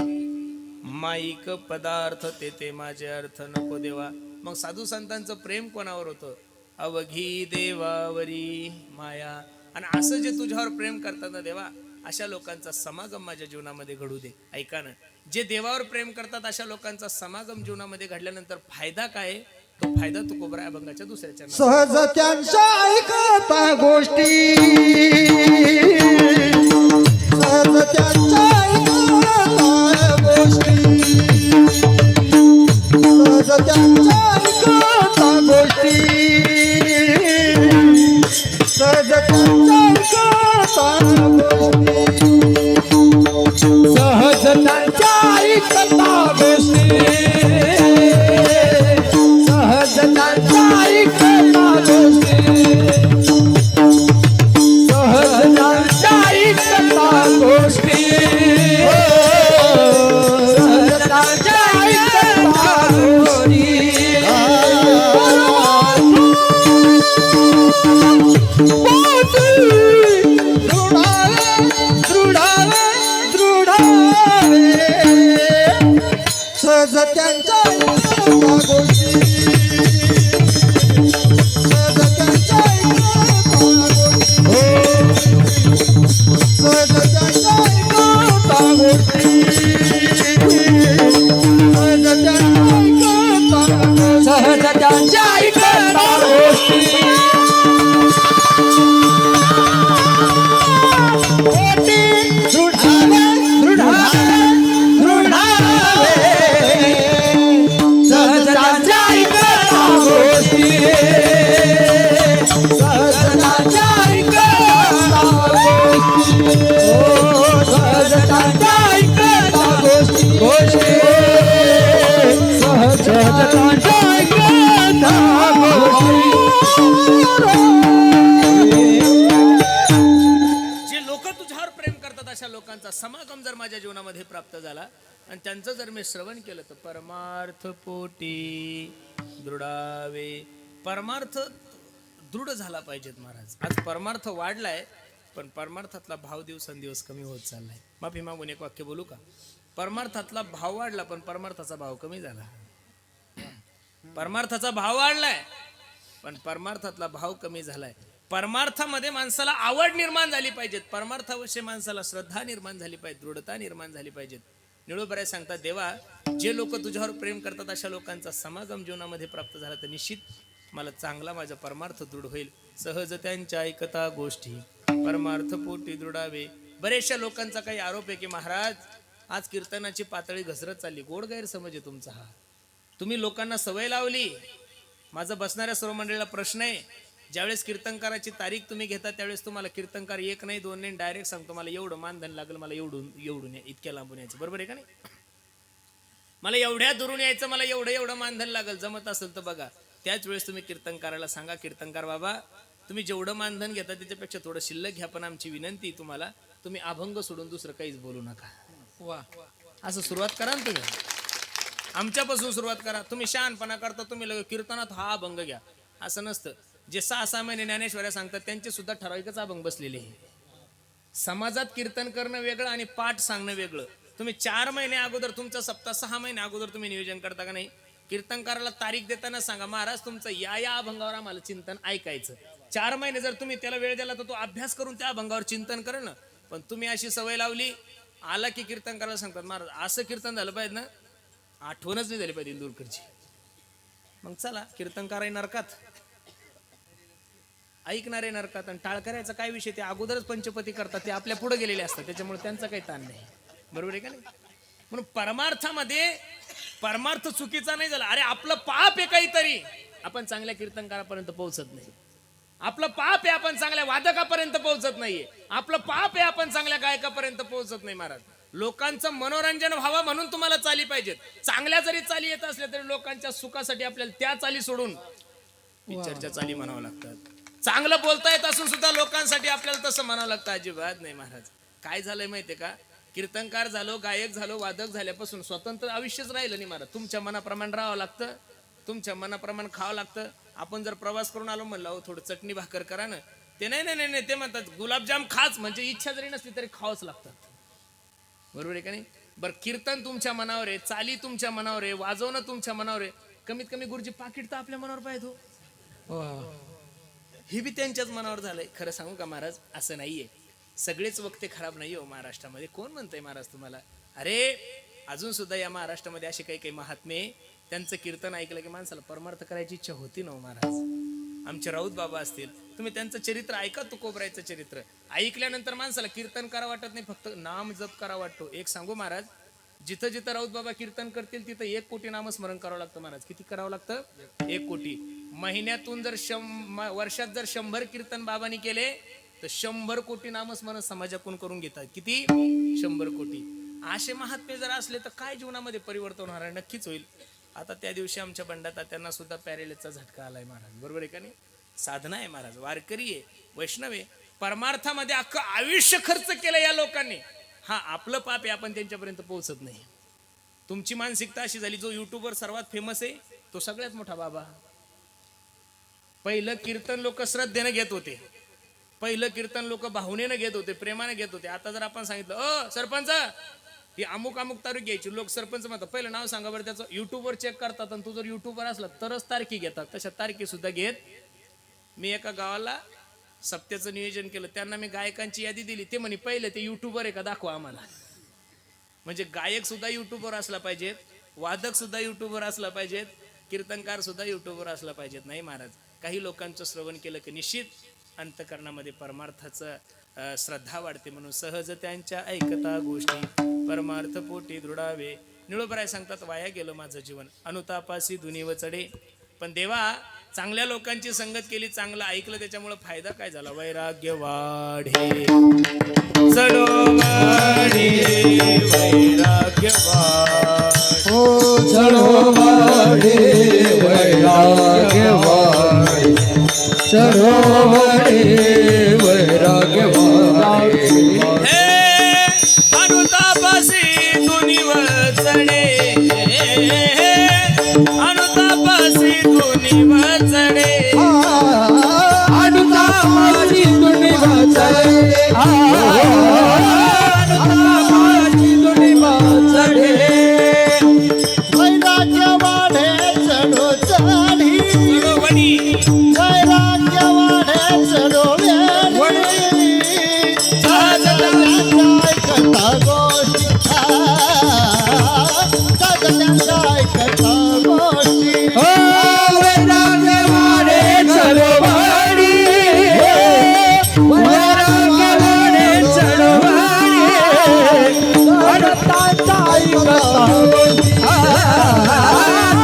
माईक पदार्थ ते ते माझे अर्थ नको देवा. मग साधू संतांचं प्रेम कोणावर होतं? अवघी देवावरी माया. आणि असं जे तुझ्यावर प्रेम करतात ना देवा, अशा लोकांचा समागम माझ्या जीवनामध्ये घडू दे. ऐका ना, जे देवावर प्रेम करतात अशा लोकांचा समागम जीवनामध्ये घडल्यानंतर फायदा काय? तो फायदा तुकोबराय अभंगाच्या दुसऱ्या चरणात. सहज त्यांच्या ऐकता गोष्टी, सहज त्यांच्या ऐकता गोष्टी, सहज त्यांच्या ऐकता गोष्टी, सहज त्यांच्या ऐकता गोष्टी, सहज त्यांच्या सहज त्यांच्या ऐकता गोष्टी सहज त्यांच्या ऐकता गोष्टी सहज त्यांच्या ऐकता गोष्टी सहज त्यांच्या ऐकता गोष्टी गोष्टी सहज त्यांच्या ऐकता गोष्टी जे लोक तुझ्यावर प्रेम करतात अशा लोकांचा समागम जर माझ्या जीवनामध्ये प्राप्त झाला आणि त्यांचं जर मी श्रवण केलं तर परमार्थ पोटी दृढावे. परमार्थ दृढ झाला पाहिजेत महाराज. आज परमार्थ वाढलाय पण परमार्थातला भाव दिवसेंदिवस कमी होत चाललाय. माफी मागून एक वाक्य बोलू का? परमार्थातला भाव वाढला पण परमार्थाचा भाव कमी झाला. परमार्थाचा भाव वाढलाय पण परमार्थातला भाव कमी झालाय. परमार्थामध्ये माणसाला आवड निर्माण झाली पाहिजे. परमार्थाविषयी माणसाला श्रद्धा निर्माण झाली पाहिजे, दृढता निर्माण झाली पाहिजे. निळोबराय सांगतात, देवा जे लोक तुझ्यावर प्रेम करतात अशा लोकांचा समागम जीवनामध्ये प्राप्त झाला तर निश्चित मला चांगला माझा परमार्थ दृढ होईल. सहज त्यांच्या ऐकता गोष्टी परमार्थ पोटी दृढावे. बरेचशा लोकांचा काही आरोप आहे की महाराज आज कीर्तनाची पातळी घसरत चालली. गोड गैरसमज आहे तुमचा हा. तुम्ही लोकांना सवय लावली. माझा बसणाऱ्या सर्व मंडळीला प्रश्न आहे, ज्यावेळेस कीर्तनकाराची तारीख तुम्ही घेता त्यावेळेस तुम्हाला कीर्तनकार एक नाही दोन नाही डायरेक्ट सांगतो मला एवढं मानधन लागेल, मला एवढून इतक्या लांबून यायचं. बरोबर आहे का नाही? मला एवढ्या दुरून यायचं, मला एवढं मानधन लागेल. जमत असेल तर बघा. त्याच वेळेस तुम्ही कीर्तनकाराला सांगा, कीर्तनकार बाबा तुम्ही जेवढं मानधन घेता त्याच्यापेक्षा थोडं शिल्लक घ्या, पण आमची विनंती तुम्हाला तुम्ही अभंग सोडून दुसरं काहीच बोलू नका. वा असं सुरुवात करा ना तुम्ही. आमच्यापासून सुरुवात करा. तुम्ही शहाणपणा करता, तुम्ही लगेच कीर्तनात हा अभंग घ्या असं नसतं. जे 6-6 महिने ज्ञानेश्वऱ्या सांगतात त्यांचे सुद्धा ठराविकच अभंग बसलेले आहे. समाजात कीर्तन करणं वेगळं आणि पाठ सांगणं वेगळं. तुम्ही 4 महिने अगोदर तुमचा सप्ताह 6 महिने अगोदर तुम्ही नियोजन करता का नाही? कीर्तनकाराला तारीख देताना सांगा महाराज तुमचं या अभंगावर आम्हाला चिंतन ऐकायचं. 4 महिने जर तुम्ही त्याला वेळ दिला तर तो अभ्यास करून त्या अभंगावर चिंतन करेल ना. पण तुम्ही अशी सवय लावली, आला की कीर्तनकाराला सांगतात महाराज असं कीर्तन झालं पाहिजे ना, आठवणच नाही झाली पाहिजे इंदूरकरची. मग चला कीर्तनकार नरकात, ऐकणारे नरकात आणि टाळकऱ्याचा काय विषय? ते अगोदरच पंचपती करतात, ते आपल्या पुढे गेलेले असतात, त्याच्यामुळे त्यांचा काही ताण नाही. बरोबर आहे का नाही? म्हणून परमार्थामध्ये परमार्थ चुकीचा नाही झाला. अरे आपलं पाप आहे काहीतरी, आपण चांगल्या कीर्तनकारापर्यंत पोहोचत नाही. आपलं पाप आहे आपण चांगल्या वादकापर्यंत पोहोचत नाहीये. आपलं पाप आहे आपण चांगल्या गायकापर्यंत पोहोचत नाही. महाराज लोकांचं मनोरंजन व्हावं म्हणून तुम्हाला चाली पाहिजेत. चांगल्या जरी चाली येत असल्या तरी लोकांच्या सुखासाठी आपल्याला त्या चाली सोडून पिक्चरच्या चाली म्हणावं लागतात. चांगलं बोलता येत असून सुद्धा लोकांसाठी आपल्याला तसं म्हणावं लागतं. अजिबात नाही महाराज. काय झालंय माहितीये का? कीर्तनकार झालो, गायक झालो, वादक झाल्यापासून स्वतंत्र आयुष्यच राहिलं नाही महाराज. तुमच्या मनाप्रमाणे राहावं लागतं, तुमच्या मनाप्रमाणे खावं लागतं. आपण जर प्रवास करून आलो म्हणलं हो थोडं चटणी भाकर करा ना, ते नाही ते म्हणतात गुलाबजाम खाच, म्हणजे इच्छा जरी नसली तरी खावंच लागतात. बरोबर आहे का नाही? बरं कीर्तन तुमच्या मनावर आहे, चाली तुमच्या मनावर आहे, वाजवणं तुमच्या मनावर आहे. कमीत कमी गुरुजी पाकिट तर आपल्या मनावर पाहिजे हो. हे बी त्यांच्याच मनावर झालंय. खरं सांगू का महाराज, असं नाहीये. सगळेच वक्ते खराब नाही हो महाराष्ट्रामध्ये. कोण म्हणतंय महाराज तुम्हाला? अरे अजून सुद्धा या महाराष्ट्रामध्ये असे काही महात्मे, त्यांचं कीर्तन ऐकलं की माणसाला परमार्थ करायची इच्छा होती ना महाराज. आमचे राऊत बाबा असतील, तुम्ही त्यांचं चरित्र ऐका, तुकोबरायचं चरित्र ऐकल्यानंतर माणसाला कीर्तन करा वाटत नाही, फक्त नाम जप करा वाटतो. एक सांगू महाराज, जिथं जिथं राऊत बाबा कीर्तन करतील तिथं 1 कोटी नामस्मरण करावं लागतं महाराज. किती करावं लागतं? 1 कोटी. महिन्यातून जर वर्षात जर 100 कीर्तन बाबांनी केले तर 100 कोटी नामस्मरण समाजाकडून करून घेतात. किती? 100 कोटी. असे महात्मे जर असले तर काय जीवनामध्ये परिवर्तन होणार? नक्कीच होईल. आता त्या दिवशी आमच्या बंडाता त्यांना सुद्धा पॅरेलिसचा झटका आलाय महाराज. बरोबर आहे का नाही? साधना आहे महाराज, वारकरी आहे, वैष्णव आहे. परमार्थामध्ये अख्खं आयुष्य खर्च केलं या लोकांनी. हा आपलं पाप आहे, आपण त्यांच्यापर्यंत पोहोचत नाही. तुमची मानसिकता अशी झाली, जो युट्यूबवर सर्वात फेमस आहे तो सगळ्यात मोठा बाबा. पहिलं कीर्तन लोक श्रद्धेने घेत होते, पहिलं कीर्तन लोक भावनेनं घेत होते, प्रेमाने घेत होते. आता जर आपण सांगितलं सरपंच ही अमुक तारीख घ्यायची, लोक सरपंच म्हणतात पहिलं नाव सांगा बरं त्याचं. युट्यूबवर चेक करतात आणि तू जर युट्यूबवर असला तरच तारखी घेतात. तशा तारखी सुद्धा घेत. मी एका गावाला सप्त्याचं नियोजन केलं, त्यांना मी गायकांची यादी दिली. ते म्हणे पहिले ते युट्यूबर आहे का दाखवा आम्हाला. म्हणजे गायक सुद्धा युट्यूबवर असला पाहिजेत, वादक सुद्धा युट्यूबवर असला पाहिजेत, कीर्तनकार सुद्धा युट्यूबवर असला पाहिजेत नाही महाराज. काही लोकांचं श्रवण केलं की निश्चित अंतकरणामध्ये परमार्थाचं श्रद्धा वाढते. म्हणून सहज त्यांच्या ऐकता गोष्टी परमार्थ पोटी दृढावे. निळोबराय सांगतात वाया गेलं माझं जीवन अनुतापासी दुनिव चढे. पण देवा चांगल्या लोकांची संगत केली, चांगलं ऐकलं, त्याच्यामुळे फायदा काय झाला? वैराग्य वाढे चढो वाढे वैराग्य वाढे. हो चढो वाढे वैराग्य वाढे. चढो वाढे वैराग्य वाढे. हे अनुतापासी दुनिव चढे अनुतापासी दुनिव चढे. अनुतापासी दुनिव चढे. अनुतापासी दुनिव चढे. वैराग्य वाढे चढो चढी. चढोवणी वैराग्य वाढे चढो वेळी. सहज त्यांच्या ऐकता गोष्टी. सहज त्यांच्या ऐकता गोष्टी. हो वैराग्य वाढे चढो वाढी. वैराग्य वाढे चढो वाढी. अनंताचा ऐकता गोष्टी.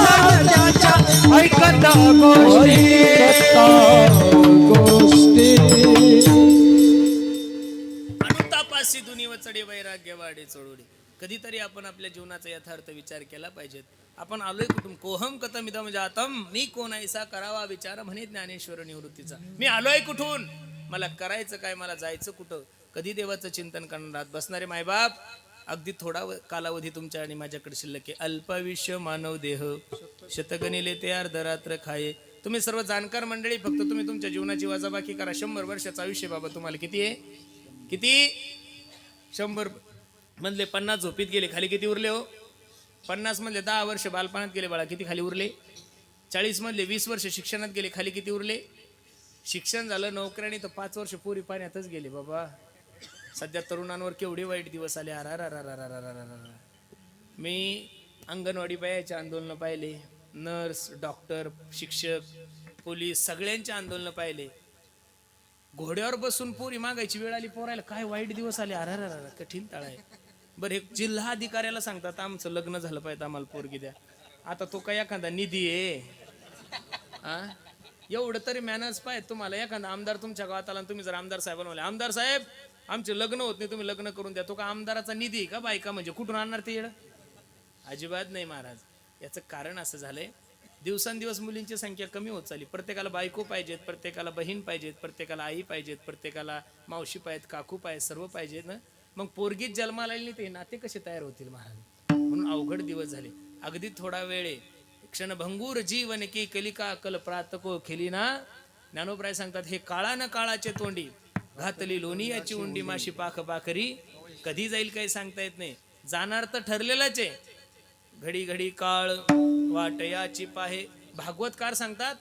अनंताच्या ऐकता गोष्टी. अनुतापासी दुनिव चढे वैराग्य वाढे चढोडी. कधीतरी आपण आपल्या जीवनाचा यथार्थ विचार केला पाहिजेत. आपण आलोय कुठून? कोहम कथम इदम जातम. मी कोण ऐसा करावा विचार म्हणे ज्ञानेश्वर निवृत्तीचा. मी आलोय कुठून, मला करायचं काय, मला जायचं कुठं? कधी देवाचं चिंतन करणार बसणारे मायबाप. अगदी थोडा कालावधी तुमच्या आणि माझ्याकडे शिल्लक आहे. अल्पायुष्य मानव देह शतगणिले ते अर्धरात्र खाये. तुम्ही सर्व जाणकार मंडळी, फक्त तुम्ही तुमच्या जीवनाची वजाबाकी करा. 100 वर्षाचं आयुष्य बाबा तुम्हाला किती आहे? किती? 100 मधले 50 झोपीत गेले, खाली किती उरले हो? 50 मधले 10 वर्ष बालपणात गेले बाळा, किती खाली उरले? 40 मधले 20 वर्ष शिक्षणात गेले, खाली किती उरले? शिक्षण झालं, नोकऱ्याने तर 5 वर्ष पुरी पाण्यातच गेले बाबा. सध्या तरुणांवर केवढे वाईट दिवस आले. मी अंगणवाडी बायाचे आंदोलन पाहिले, नर्स, डॉक्टर, शिक्षक, पोलीस सगळ्यांचे आंदोलन पाहिले. घोड्यावर बसून पोरी मागायची वेळ आली पोरायला. काय वाईट दिवस आले. कठीण ताळ आहे. बरं, एक जिल्हा अधिकाऱ्याला सांगतात आमचं लग्न झालं पाहिजे, आम्हाला पोरगी द्या. आता तो काय एखादा निधी आहे? एवढं तरी मॅनर्स पाहिजे तुम्हाला. एखादा आमदार तुमच्या गावात आला, तुम्ही जर आमदार साहेबांना म्हणले आमदार साहेब आमचे लग्न होत नाही, तुम्ही लग्न करून द्या. तो का आमदाराचा निधी का बायका? म्हणजे कुठून आणणार ते येडं? अजिबात नाही महाराज. याचं कारण असं झालंय, दिवसांदिवस मुलींची संख्या कमी होत चालली. प्रत्येकाला बायको पाहिजेत, प्रत्येकाला बहीण पाहिजेत, प्रत्येकाला आई पाहिजेत, प्रत्येकाला मावशी पाहिजेत, काकू पाहिजेत, सर्व पाहिजेत ना. मग पोरगीत जन्माला आली नाही ते नाते कसे तयार होतील महाराज? म्हणून अवघड दिवस झाले. अगदी थोडा वेळे क्षणभंगूर जीवन की कलिका कल प्रातको खेलीना. ज्ञानोबराय सांगतात हे काळा न काळाचे तोंडी घातली लोणीयाची उंडी माशी पाख पाखरी. कधी जाईल काही सांगता येत नाही. जाणार तर ठरलेलंच आहे. घडी घडी काळ वाट याची पाहे. भागवतकार सांगतात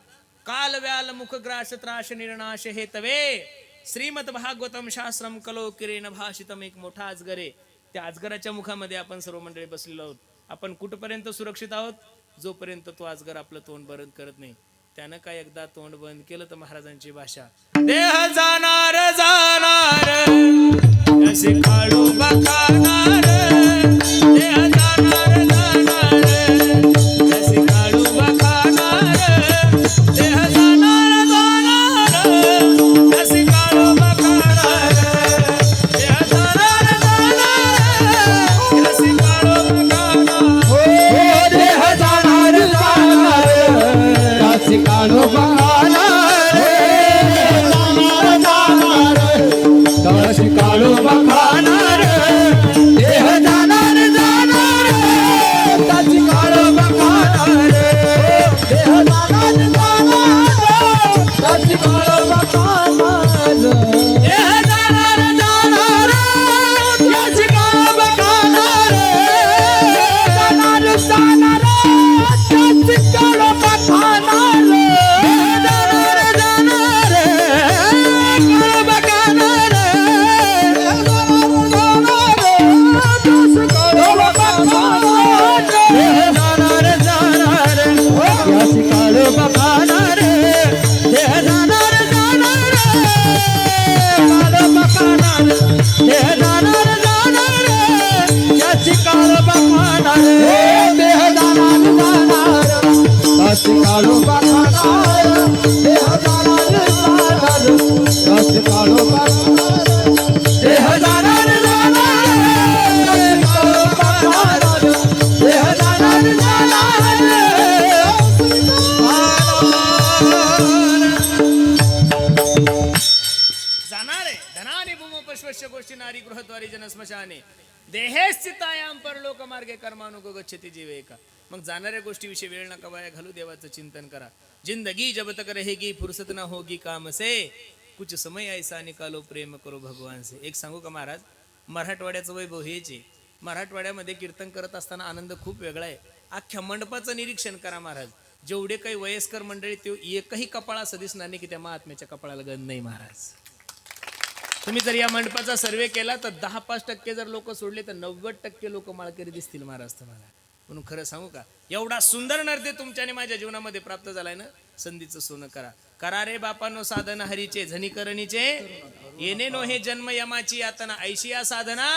काल व्याल मुखग्राश त्राश निर्नाश हे तवे श्रीमद भागवतम शास्त्रम कलो किरेन भाषितम. एक मोठा अजगर आहे. त्या अजगराच्या मुखामध्ये आपण सर्व मंडळी बसलेलो आहोत. आपण कुठपर्यंत सुरक्षित आहोत? जोपर्यंत तो अजगर आपलं तोंड बंद करत नाही. त्यानं काय एकदा तोंड बंद केलं तर महाराजांची भाषा देह जाणार जाणार असे काळू बखाणार. देह जाणार जाणार असे काळू बखाणार. देह जाणार जाणार असे काळू बखाणार. देह जाणार जाणार असे काळू बखाणार. हो देह जाणार जाणार असे काळू बखाणार. जाणार जाणार असे काळू बखाणार. काळोबा खाणार देह जाणार जाणार रस काळोबा देह जाणार जाणार काळोबा खाणार देह जाणार जाणार जाणारे धनाने भूमोपश्वस्य गोष्टी नारी गृहद्वारी जनस्मशाने देहेस्थितायाम परलोक मार्गे कर्मानुगो गच्छति जीवेका. मग जाणाऱ्या गोष्टीविषयी वेळ नका वाया घालू, देवाचं चिंतन करा. जिंदगी जब तक रहेगी फुर्सत ना होगी काम से, कुछ समय ऐसा निकालो प्रेम करो भगवान से. एक सांगू का महाराज, मराठवाड्याचं वैभव हेच आहे. मराठवाड्यामध्ये कीर्तन करत असताना आनंद खूप वेगळा आहे. अख्ख्या मंडपाचं निरीक्षण करा महाराज. जेवढे काही वयस्कर मंडळी ते एकही कपाळ असं दिसणार नाही की त्या महात्म्याच्या कपाळाला गंध नाही महाराज. तुम्ही जर या मंडपाचा सर्वे केला तर 10-5% जर लोक सोडले तर 90% लोक माळकरी दिसतील महाराज तुम्हाला. म्हणून खरं सांगू का, एवढा सुंदर नर्दे तुमच्याने माझ्या जीवनामध्ये प्राप्त झालाय ना, संधीचं सोनं करा. करा रे बापानो साधन हरीचे झनिकरणीचे, येणे नो हे जन्म यमाची यातना, ऐशी या साधना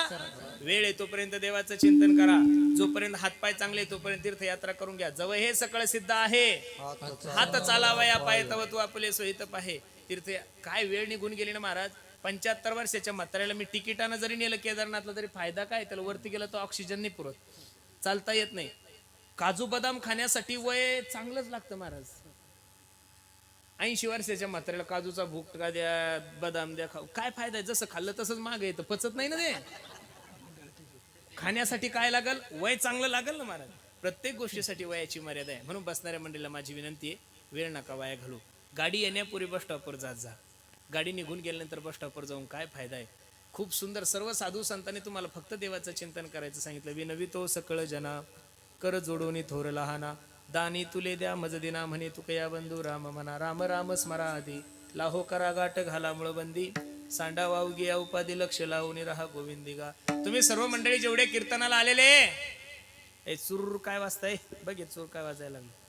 वेळ आहे तोपर्यंत देवाचं चिंतन करा. जोपर्यंत हातपाय चांगले तोपर्यंत तीर्थयात्रा करून घ्या. जवळ हे सकळ सिद्ध आहे, हात चालावया पाय तव तू आपले सोहित पाहे. तीर्थ काय वेळ निघून गेली ना महाराज. 75 वर्षाच्या म्हाताऱ्याला मी तिकिटानं जरी नेलं केदारनाथला तरी फायदा काय, त्याला वरती गेला तो ऑक्सिजन नाही पुरत, चालता येत नाही. काजू बदाम खाण्यासाठी वय चांगलंच लागतं महाराज. 80 वर्षाच्या म्हाताऱ्याला काजूचा भुकटा द्या, बदाम द्या, खाऊ काय फायदा आहे. जसं खाल्लं तसंच मागे येतं, पचत नाही ना ते. खाण्यासाठी काय लागल, वय चांगलं लागल ना महाराज. प्रत्येक गोष्टीसाठी वयाची मर्यादा आहे. म्हणून बसणाऱ्या मंडळीला माझी विनंती आहे, वेळ नका वाया घालू. गाडी येण्यापूर्वी बस स्टॉपवर जात जा. गाडी निघून गेल्यानंतर बस स्टॉपवर जाऊन काय फायदा आहे. खूप सुंदर सर्व साधू संतांनी तुम्हाला फक्त देवाचं चिंतन करायचं सांगितलं. विनवी तो सकळ जना कर जोडोनी थोर लहाना, दानी तुले द्या मज दिना म्हणे तुकया बंधू राम म्हणा. राम राम स्मरा आधी लाहो करा गाठ घाला मुळबंदी, सांडा वावगी या उपाधी लक्ष लावून राहा गोविंदिगा. तुम्ही सर्व मंडळी जेवढे कीर्तनाला आलेले, ए चूर काय वाजताय बघ, चूर काय वाजायला लागलं.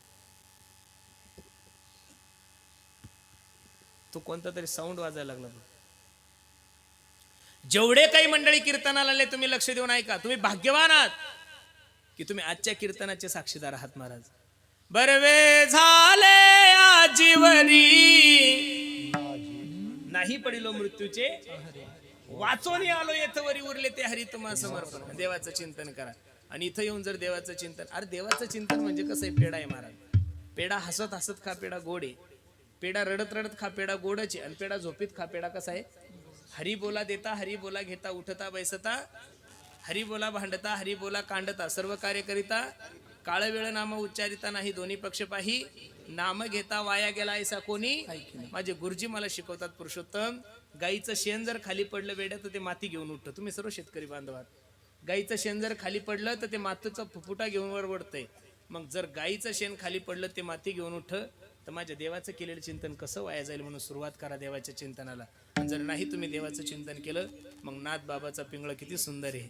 तो कोणता तरी साऊंड वाजायला लागला. जेवढे काही मंडळी कीर्तनाला आले तुम्ही लक्ष देऊन ऐका. तुम्ही भाग्यवान आहात की तुम्ही आजच्या कीर्तनाचे साक्षीदार आहात महाराज. बरवे झाले आजीवरी नाही पडिलो मृत्यूचे, वाचोनी आलो येथवरी उरले ते हरी तुम्हा समर्पण. देवाचं चिंतन करा. आणि इथं येऊन जर देवाचं चिंतन, अरे देवाचं चिंतन म्हणजे कसं आहे, पेढा आहे महाराज. पेढा हसत हसत खा, पेढा गोड आहे. पेढा रडत रडत खा, पेढा गोडच आहे. आणि पेढा झोपीत खा, पेढा कसा आहे, हरी बोला देता हरी बोला घेता, उठता बैसता हरी बोला भांडता हरी बोला कांडता, सर्व कार्य करिता काळ वेळ नाम उच्चारिता नाही, दोन्ही पक्ष पाही नाम घेता वाया गेला ऐसा कोणी. माझे गुरुजी मला शिकवतात पुरुषोत्तम, गाईचं शेण जर खाली पडलं वेड्या तर ते माती घेऊन उठतं. तुम्ही सर्व शेतकरी बांधवात, गाईचं शेण जर खाली पडलं तर ते मातीचा फुफुटा घेऊन वर वडतंय. मग जर गाईचं शेण खाली पडलं ते माती घेऊन उठतं, तर माझ्या देवाचं केलेलं चिंतन कसं वाया जाईल. म्हणून सुरुवात करा देवाच्या चिंतनाला. आणि जर नाही तुम्ही देवाचं चिंतन केलं, मग नाथ बाबाचा पिंगळ किती सुंदर आहे.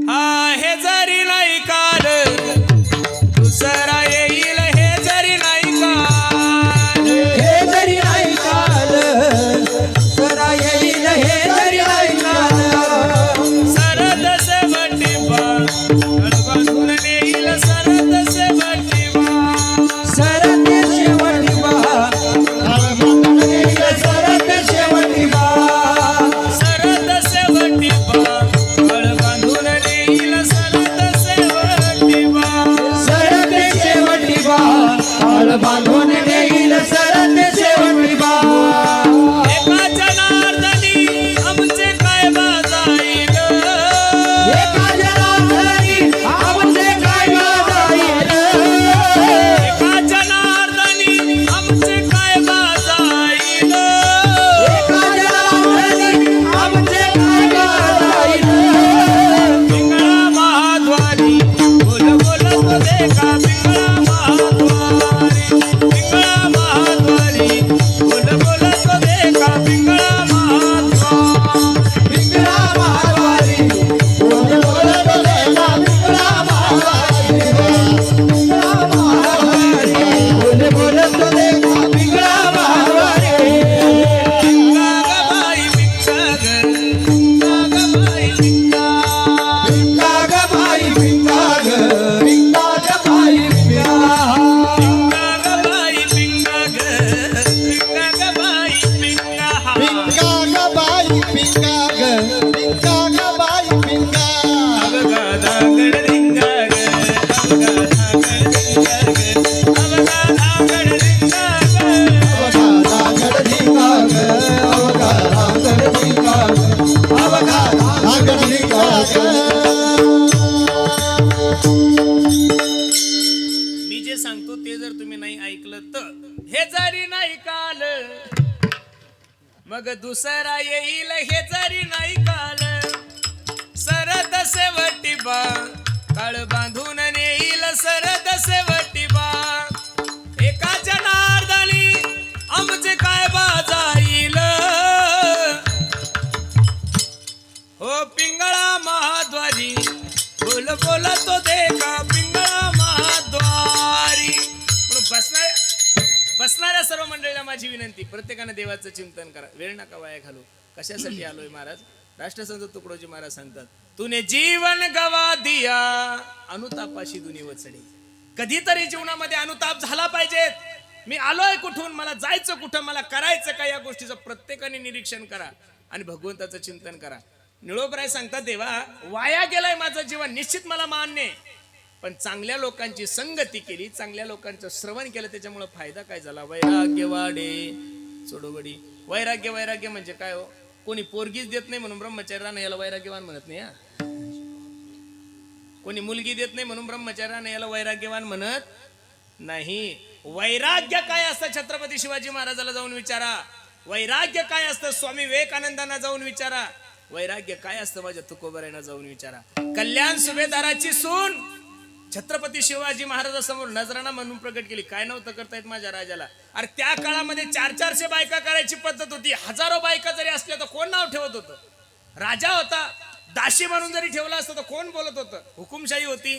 हा हे जरी नाही काल दुसरा येईल, हे जरी नाही काल, हे जरी नाही काल दुसरा येईल, हे जरी नाही काल. सरद से बटिबा बांधून नेईल, सरद से बटिबा, सरद शेवटी बहा सरद शेवटी बहा, सरद से बटिबा बांधून नेईल, सरद से बटिबा, सरद शेवटी बहा बांधून नेईल, सरद शेवटी बहा. एका जनार्दनी आमचे काय बाजाईल, एका जनार्दनी आमचे काय बाजाईल, एका जनार्दनी आमचे काय बाजाईल, एका जनार्दनी आमचे काय बाजाईल. पिंगळा महाद्वारी बोल बोल तो देखा, पिंगळा महाद्वारी, पिंगळा महाद्वारी बोल बोल तो देखा, पिंगळा महाद्वारी. पिंगळा महाद्वारी बोल बोल तो देखा, पिंगळा महाद्वारी, पिंगळा महाद्वारी बोल बोल तो देखा, पिंगळा महाद्वारी. पिंगागबाई पिंगागर, पिंगागबाई पिंगा, पिंगागबाई पिंगाग, पिंगागबाई पिंगा, पिंगागबाई पिंगागर, परत हे जरी नाही काल मग दुसरा येईल हे जरी नाही काल सरद सेवटी बा काळ बांधून नेईल सरद सेवटी बा एका जनार्दनी आमचे काय बाजाईल हो पिंगळा महाद्वारी बोल बोल तो देखा पिंगळा महाद्वारी म्हणून बसणाऱ्या सर्व मंडळीला माझी विनंती, प्रत्येकाने देवाचं चिंतन करा, वेळ नका वाया घालू. कशासाठी आलोय महाराज? राष्ट्रसंत तुकडोजी महाराज सांगतात, तूने जीवन गवा दिया अनुतापाशी दुनी वचडी. कधीतरी जीवनामध्ये अनुताप झाला पाहिजेत. मी आलोय कुठून, मला जायचं कुठं, मला करायचं काय, या गोष्टीचं प्रत्येकाने निरीक्षण करा आणि भगवंताचं चिंतन करा. निळोबराय सांगतात, देवा वाया गेलाय माझं जीवन, निश्चित मला मान्य आहे, पण चांगल्या लोकांची संगती केली, चांगल्या लोकांचं श्रवण केलं, त्याच्यामुळे फायदा काय झाला? वैराग्य वाढे सोडवडी. वैराग्य म्हणजे काय हो? कोणी पोरगीच देत नाही म्हणून ब्रह्मचारी राहणं याला वैराग्यवान म्हणत नाही. कोणी मुलगी देत नाही म्हणून ब्रह्मचारी राहणं याला वैराग्यवान म्हणत नाही. वैराग्य काय असतं छत्रपती शिवाजी महाराजाला जाऊन विचारा. वैराग्य काय असतं स्वामी विवेकानंदांना जाऊन विचारा. वैराग्य काय असतं माझ्या तुकोबरायांना जाऊन विचारा. कल्याण सुभेदाराची सून छत्रपती शिवाजी महाराजांसमोर नजराणा म्हणून प्रकट केली. काय नव्हतं करता येत माझ्या राजाला? अरे त्या काळामध्ये 400 बायका करायची पद्धत होती. हजारो बायका जरी असल्या तर कोण नाव ठेवत होतं? राजा होता, दाशी म्हणून जरी ठेवला असतं तर कोण बोलत होतं? हुकुमशाही होती.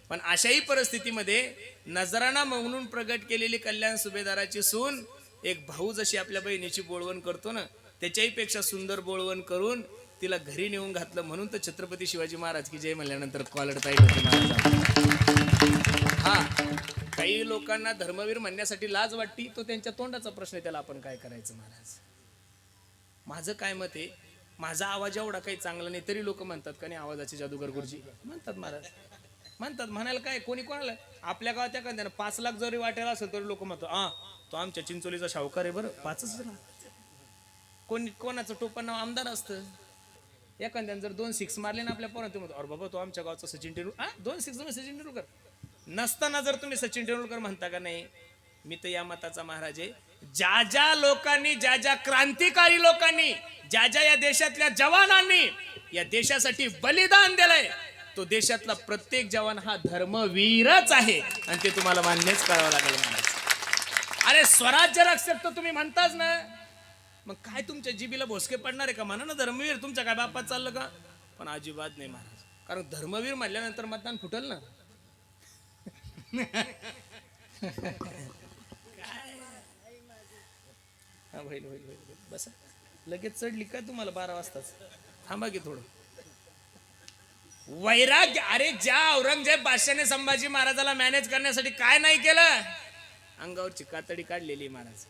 पण अशाही परिस्थितीमध्ये नजराणा म्हणून प्रकट केलेली कल्याण सुभेदाराची सून, एक भाऊ जशी आपल्या बहिणीची बोळवण करतो ना, त्याच्याही पेक्षा सुंदर बोळवण करून तिला घरी नेऊन घातलं. म्हणून तर छत्रपती शिवाजी महाराज की जय म्हणल्यानंतर कॉलर ताईट होती महाराज. हा, काही लोकांना धर्मवीर म्हणण्यासाठी लाज वाटती, तो त्यांच्या तोंडाचा प्रश्न, त्याला आपण काय करायचं महाराज? माझं काय मत आहे, माझा आवाज एवढा काही चांगला नाही तरी लोक म्हणतात का नाही आवाजाचे जादूगर गुरुजी म्हणतात महाराज. म्हणतात, म्हणायला काय, कोणी कोणाला. आपल्या गावात एखाद्यानं 5 लाख जरी वाटायला असेल तरी लोक म्हणतात, तो आमच्या चिंचोलीचा शाहूकार आहे बरं, 5च जण. कोणी कोणाचं टोपण नाव आमदार असतं. एखाद्यानं जर 2 6 मारले ना आपल्या पोरांना, म्हणतो अरे बाबा तो आमच्या गावचा सचिन तेंडुलकर. 2 6 सचिन तेंडुलकर नसताना जर तुम्ही सचिन तेंडुलकर म्हणता का नाही? मी तर या मताचा महाराज आहे. ज्या ज्या लोकांनी, ज्या ज्या क्रांतिकारी लोकांनी, ज्या ज्या या देशातल्या जवानांनी या देशासाठी बलिदान दिलंय, तो देशातला प्रत्येक जवान हा धर्मवीरच आहे आणि ते तुम्हाला मान्यच करावं लागेल महाराज. अरे स्वराज्य रक्षक तर तुम्ही म्हणताच ना, मग काय तुमच्या जिबीला भोसके पडणार आहे का? म्हणा ना धर्मवीर, तुमच्या काय बापात चाललं का? पण अजिबात नाही महाराज, कारण धर्मवीर म्हणल्यानंतर मतदान फुटल ना. हा होईल होईल होईल, बस लगेच चढली काय तुम्हाला 12 वाजताच? थांबा की थोडं. वैराग्य, अरे ज्या औरंगजेब बादशाने संभाजी महाराजाला मॅनेज करण्यासाठी काय नाही केलं? अंगावरची कातडी काढलेली महाराज,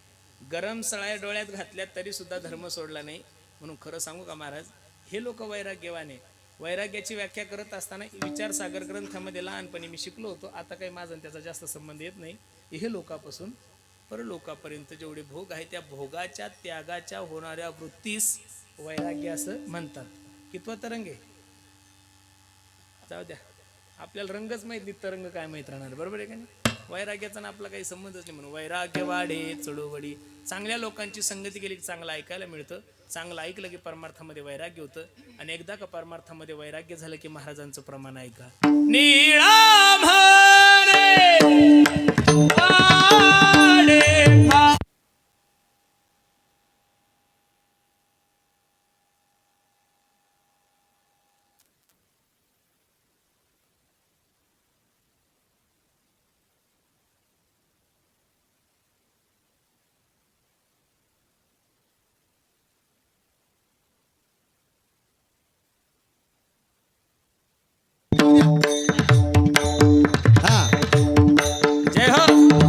गरम सळाया डोळ्यात घातल्यात तरी सुद्धा धर्म सोडला नाही. म्हणून खरं सांगू का महाराज, हे लोक वैराग्यवान आहे. वैराग्याची व्याख्या करत असताना विचारसागर ग्रंथामध्ये लहानपणी मी शिकलो होतो, आता काही माझा त्याचा जास्त संबंध येत नाही. हे लोकापासून परलोकापर्यंत जेवढे भोग आहे त्या भोगाच्या त्यागाच्या होणाऱ्या वृत्तीस वैराग्य असं म्हणतात. कितवा तरंग आहे? जाऊ द्या, आपल्याला रंगच माहित नाही, तरंग काय माहित राहणार, बरोबर आहे का नाही? वैराग्याचा ना आपला काही संबंधच नाही. म्हणून वैराग्य वाढे चढवडी. चांगल्या लोकांची संगती केली की चांगलं ऐकायला मिळतं. चांगलं ऐकलं की परमार्थामध्ये वैराग्य होतं. आणि एकदा का परमार्थामध्ये वैराग्य झालं की महाराजांचं प्रमाण ऐका. निळा म्हणे वाढे फा हा, जय हो.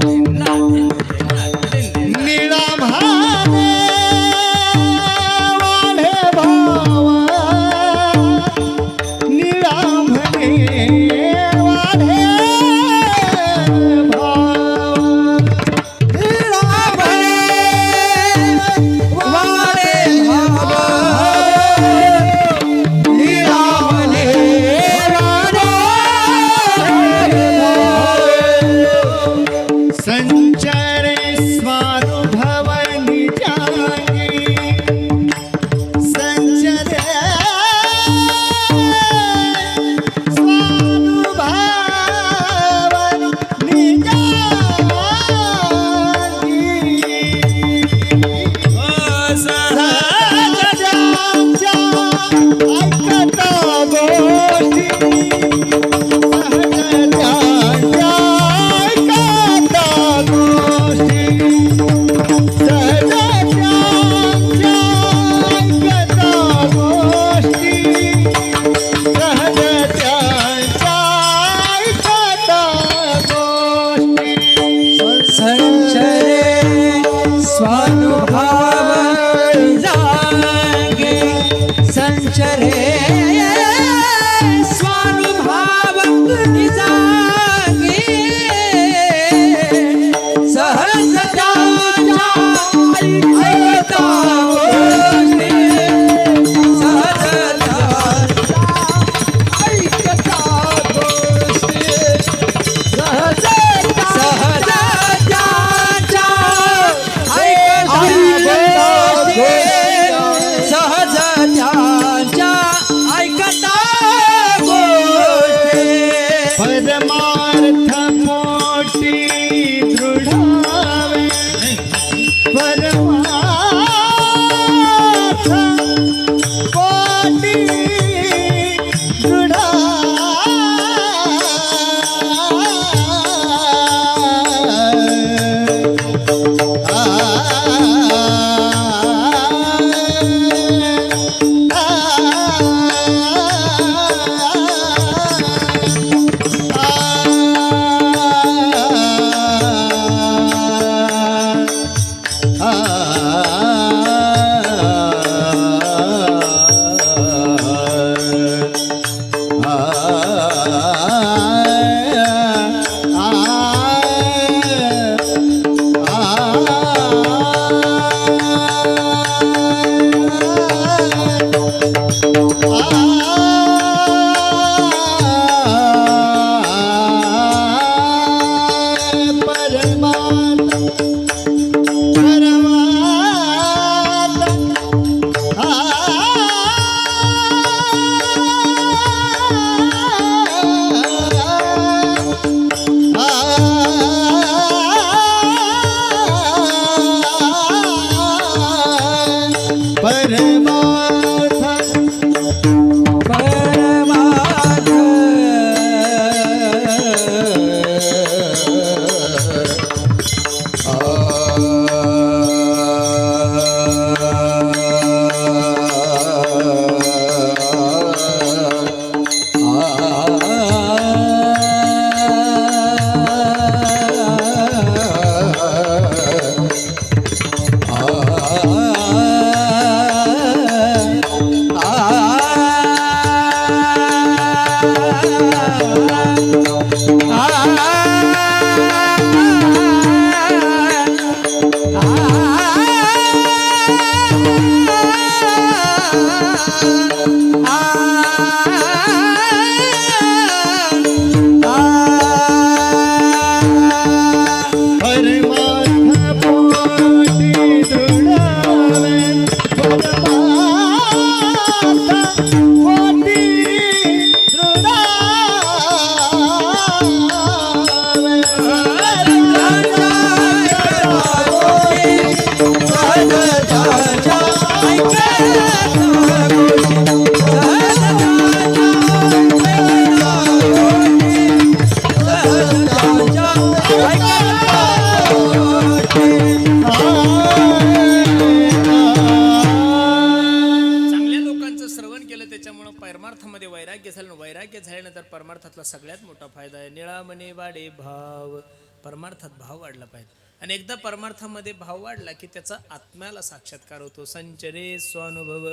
तर परमार्थातला सगळ्यात मोठा फायदा आहे. निळामणी वाढे भाव, परमार्थात भाव वाढला पाहिजे. आणि एकदा परमार्थामध्ये भाव वाढला की त्याचा आत्म्याला साक्षात्कार होतो. संचरे स्वानुभव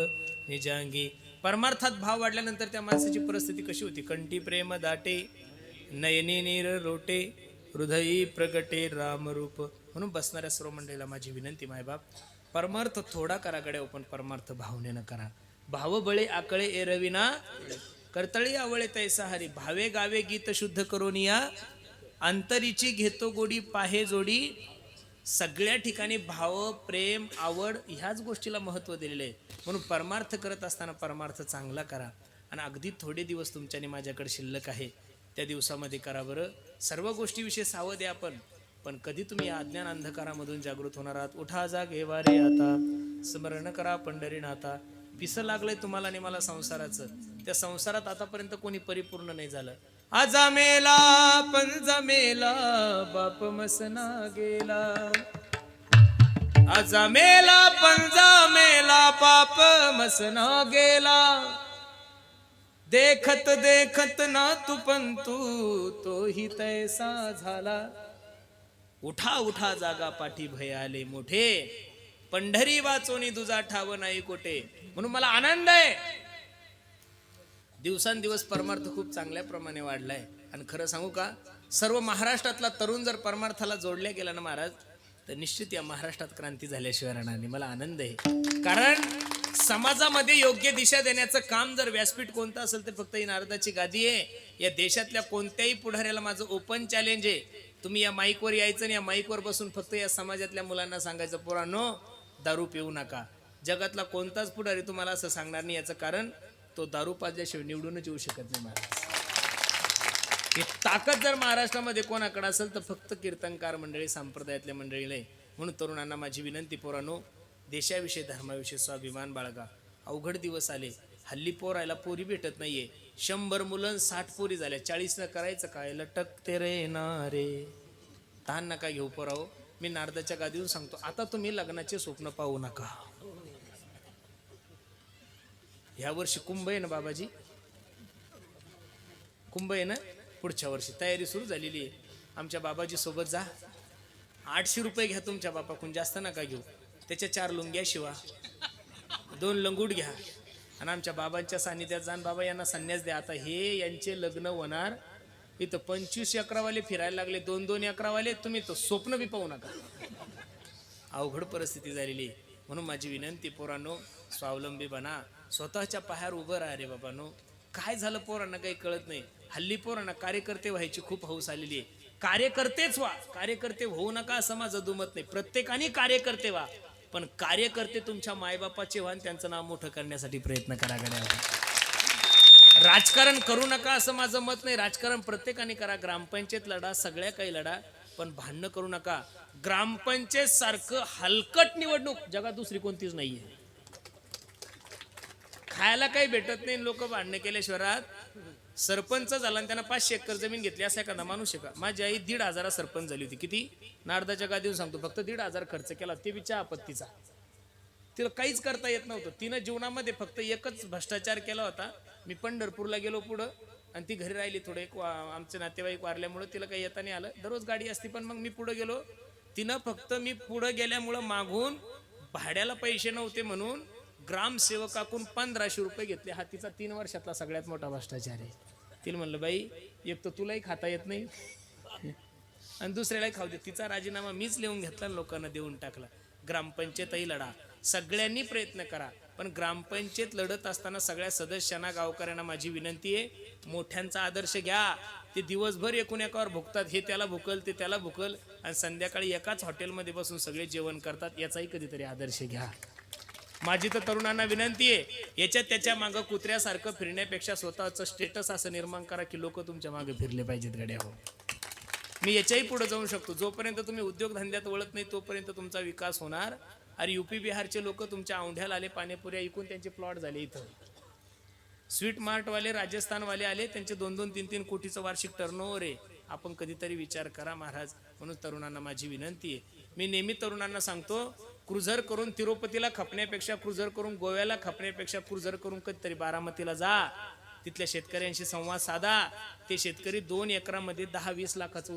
निजांगी. परमार्थात भाव वाढल्यानंतर त्या माणसाची परिस्थिती कशी होती? कंठी प्रेम दाटे, नयनी नीर रोटे, हृदयी प्रगटे रामरूप. म्हणून बसणाऱ्या सर्व मंडळीला माझी विनंती, मायबाप, परमार्थ थोडा करा गड्या, पण परमार्थ भावनेनं करा. भाव बळे आकळे एरविना, करतळी आवळे तैसा हरी. भावे गावे गीत शुद्ध करून या, अंतरीची घेतो गोडी पाहे जोडी. सगळ्या ठिकाणी भाव, प्रेम, आवड ह्याच गोष्टीला महत्त्व दिलेले आहे. म्हणून परमार्थ करत असताना परमार्थ चांगला करा. आणि अगदी थोडे दिवस तुमच्याने माझ्याकडे शिल्लक आहे, त्या दिवसामध्ये करा बरं. सर्व गोष्टीविषयी सावध आहे आपण, पण कधी तुम्ही या अज्ञान अंधकारामधून जागृत होणार आहात. उठा जागे वारे आता, स्मरण करा पंढरीनाथा. पिसं लागलंय तुम्हाला आणि मला संसाराचं. त्या संसारात आतापर्यंत कोणी परिपूर्ण नाही झालं. आजा मेला पंजा मेला, बाप मसना गेला. आजा मेला पंजा मेला, बाप मसना गेला. देखत देखत ना तू पंतू, तोही तैसा झाला. उठा उठा जागा पाठी भय आले मोठे, पंढरी वाचोनी तुझा ठाव नाही कोठे. म्हणून मला आनंद आहे, दिवसांदिवस परमार्थ खूप चांगल्या प्रमाणे वाढलाय. आणि खरं सांगू का, सर्व महाराष्ट्रातला तरुण जर परमार्थाला जोडल्या गेला ना महाराज, तर निश्चित या महाराष्ट्रात क्रांती झाल्याशिवाय राहणार नाही. मला आनंद आहे, कारण समाजामध्ये योग्य दिशा देण्याचं काम जर व्यासपीठ कोणतं असेल तर फक्त ही नारदाची गादी आहे. या देशातल्या कोणत्याही पुढाऱ्याला माझं ओपन चॅलेंज आहे, तुम्ही या माईकवर यायचं आणि या माईकवर बसून फक्त या समाजातल्या मुलांना सांगायचं, पोरांनो दारू पिऊ नका. जगातला कोणताच पुढारी तुम्हाला असं सांगणार नाही. याचं कारण तो दारू पाजल्याशिवाय निवडूनच येऊ शकत नाही महाराज. ही ताकद जर महाराष्ट्रामध्ये कोणाकडे असेल तर फक्त कीर्तनकार मंडळी, संप्रदायातल्या मंडळीला आहे. म्हणून तरुणांना माझी विनंती, पोरांनो देशाविषयी धर्माविषयी स्वाभिमान बाळगा. अवघड दिवस आले, हल्ली पोरायला पोरी भेटत नाहीये. 100 मुलं 60 पोरी झाल्या, 40 न करायचं काय? लटकते रे नारे. ताण नका घेऊ पोराव, मी नारदाच्या गादीवर सांगतो, आता तुम्ही लग्नाचे स्वप्न पाहू नका. ह्या वर्षी कुंभ आहे ना बाबाजी, कुंभ आहे ना, पुढच्या वर्षी तयारी सुरू झालेली आहे. आमच्या बाबाजी सोबत जा, 800 रुपये घ्या तुमच्या बापाकडून, जास्त नका घेऊ. त्याच्या 4 लुंग्या शिवा, 2 लंगूट घ्या आणि आमच्या बाबांच्या सानिध्यात जाण. बाबा यांना संन्यास द्या. आता हे यांचे लग्न होणार, इथं 25 एकरावाले फिरायला लागले, 2-2 एकरावाले. तुम्ही तो स्वप्न बी पाहू नका. अवघड परिस्थिती झालेली. म्हणून माझी विनंती, पोरांनो स्वावलंबी बना, स्वतःच्या पायावर उभं राहा रे बाबांनो. काय झालं पोरांना काही कळत नाही. हल्ली पोरांना कार्यकर्ते व्हायची खूप हौस आलेली आहे. कार्यकर्तेच व्हा, कार्यकर्ते होऊ नका असं माझं दुमत नाही. प्रत्येकाने कार्यकर्ते व्हा, पण कार्यकर्ते तुमच्या मायबापाचे व्हा, त्यांचं नाव मोठं करण्यासाठी प्रयत्न करा. राजकारण करू नका असं माझं मत नाही. राजकारण प्रत्येकाने करा, ग्रामपंचायत लढा, सगळ्या काही लढा, पण भांडणं करू नका. ग्रामपंचायत सारखं हलकट निवडणूक जगात दुसरी कोणतीच नाहीये. खायला काही भेटत नाही, लोक भांडणं केल्याशिवाय राहत. सरपंच झाला आणि त्यांना 500 एकर जमीन घेतली, असा एखादा माणूस आहे का? माझी आई 1,500 सरपंच झाली होती. किती? नारदाच्या गादीवर सांगतो, फक्त 1,500 खर्च केला, ते विचार आपत्तीचा. तिला काहीच करता येत नव्हतं. तिनं जीवनामध्ये फक्त एकच भ्रष्टाचार केला होता. मी पंढरपूरला गेलो पुढं आणि ती घरी राहिली. थोडे आमचे नातेवाईक वारल्यामुळं तिला काही येता नाही आलं. दररोज गाडी असती, पण मग मी पुढं गेलो. तिनं फक्त मी पुढं गेल्यामुळं मागून भाड्याला पैसे नव्हते म्हणून ग्रामसेवकाकडून 1,500 रुपये घेतले. हा तिचा 3 वर्षातला सगळ्यात मोठा भ्रष्टाचार आहे. तिला म्हणलं, बाई एक तर तुलाही खाता येत नाही आणि दुसऱ्यालाही खाऊ दे. तिचा राजीनामा मीच लिहून घेतला, लोकांना देऊन टाकला. ग्रामपंचायतही लढा, सगळ्यांनी प्रयत्न करा, पण ग्रामपंचायत लढत असताना सगळ्या सदस्यांना, गावकऱ्यांना माझी विनंती आहे, मोठ्यांचा आदर्श घ्या. ते दिवसभर एकूण एकावर भुकतात, हे त्याला भुकल, ते त्याला भुकल, आणि संध्याकाळी एकाच हॉटेलमध्ये बसून सगळे जेवण करतात. याचाही कधीतरी आदर्श घ्या. माझी तर तरुणांना विनंती आहे, याच्या त्याच्या मागं कुत्र्यासारखं फिरण्यापेक्षा स्वतःचं स्टेटस असं निर्माण करा की लोक तुमच्या मागे फिरले पाहिजेत गड्या हो. मी याच्याही पुढे जाऊ शकतो. जोपर्यंत तुम्ही उद्योगधंद्यात वळत नाही तोपर्यंत तुमचा विकास होणार. अरे UP बिहारचे लोक तुमच्या औंढ्याला आले, पाणीपुऱ्या ऐकून त्यांचे प्लॉट झाले. इथं स्वीट मार्टवाले, राजस्थानवाले आले, त्यांचे 2-2, 3-3 कोटीचं वार्षिक टर्नओव्हर आहे. आपण कधीतरी विचार करा महाराज. म्हणून तरुणांना माझी विनंती आहे, मी नेहमी तरुणांना सांगतो, क्रुझर करून तिरुपतीला खपण्यापेक्षा, क्रुझर करून गोव्याला खपण्यापेक्षा, क्रुझर करून कधीतरी बारामतीला जा. तिथल्या शेतकऱ्यांशी संवाद साधा. ते शेतकरी 2 एकरामध्ये 10-20 लाखाचं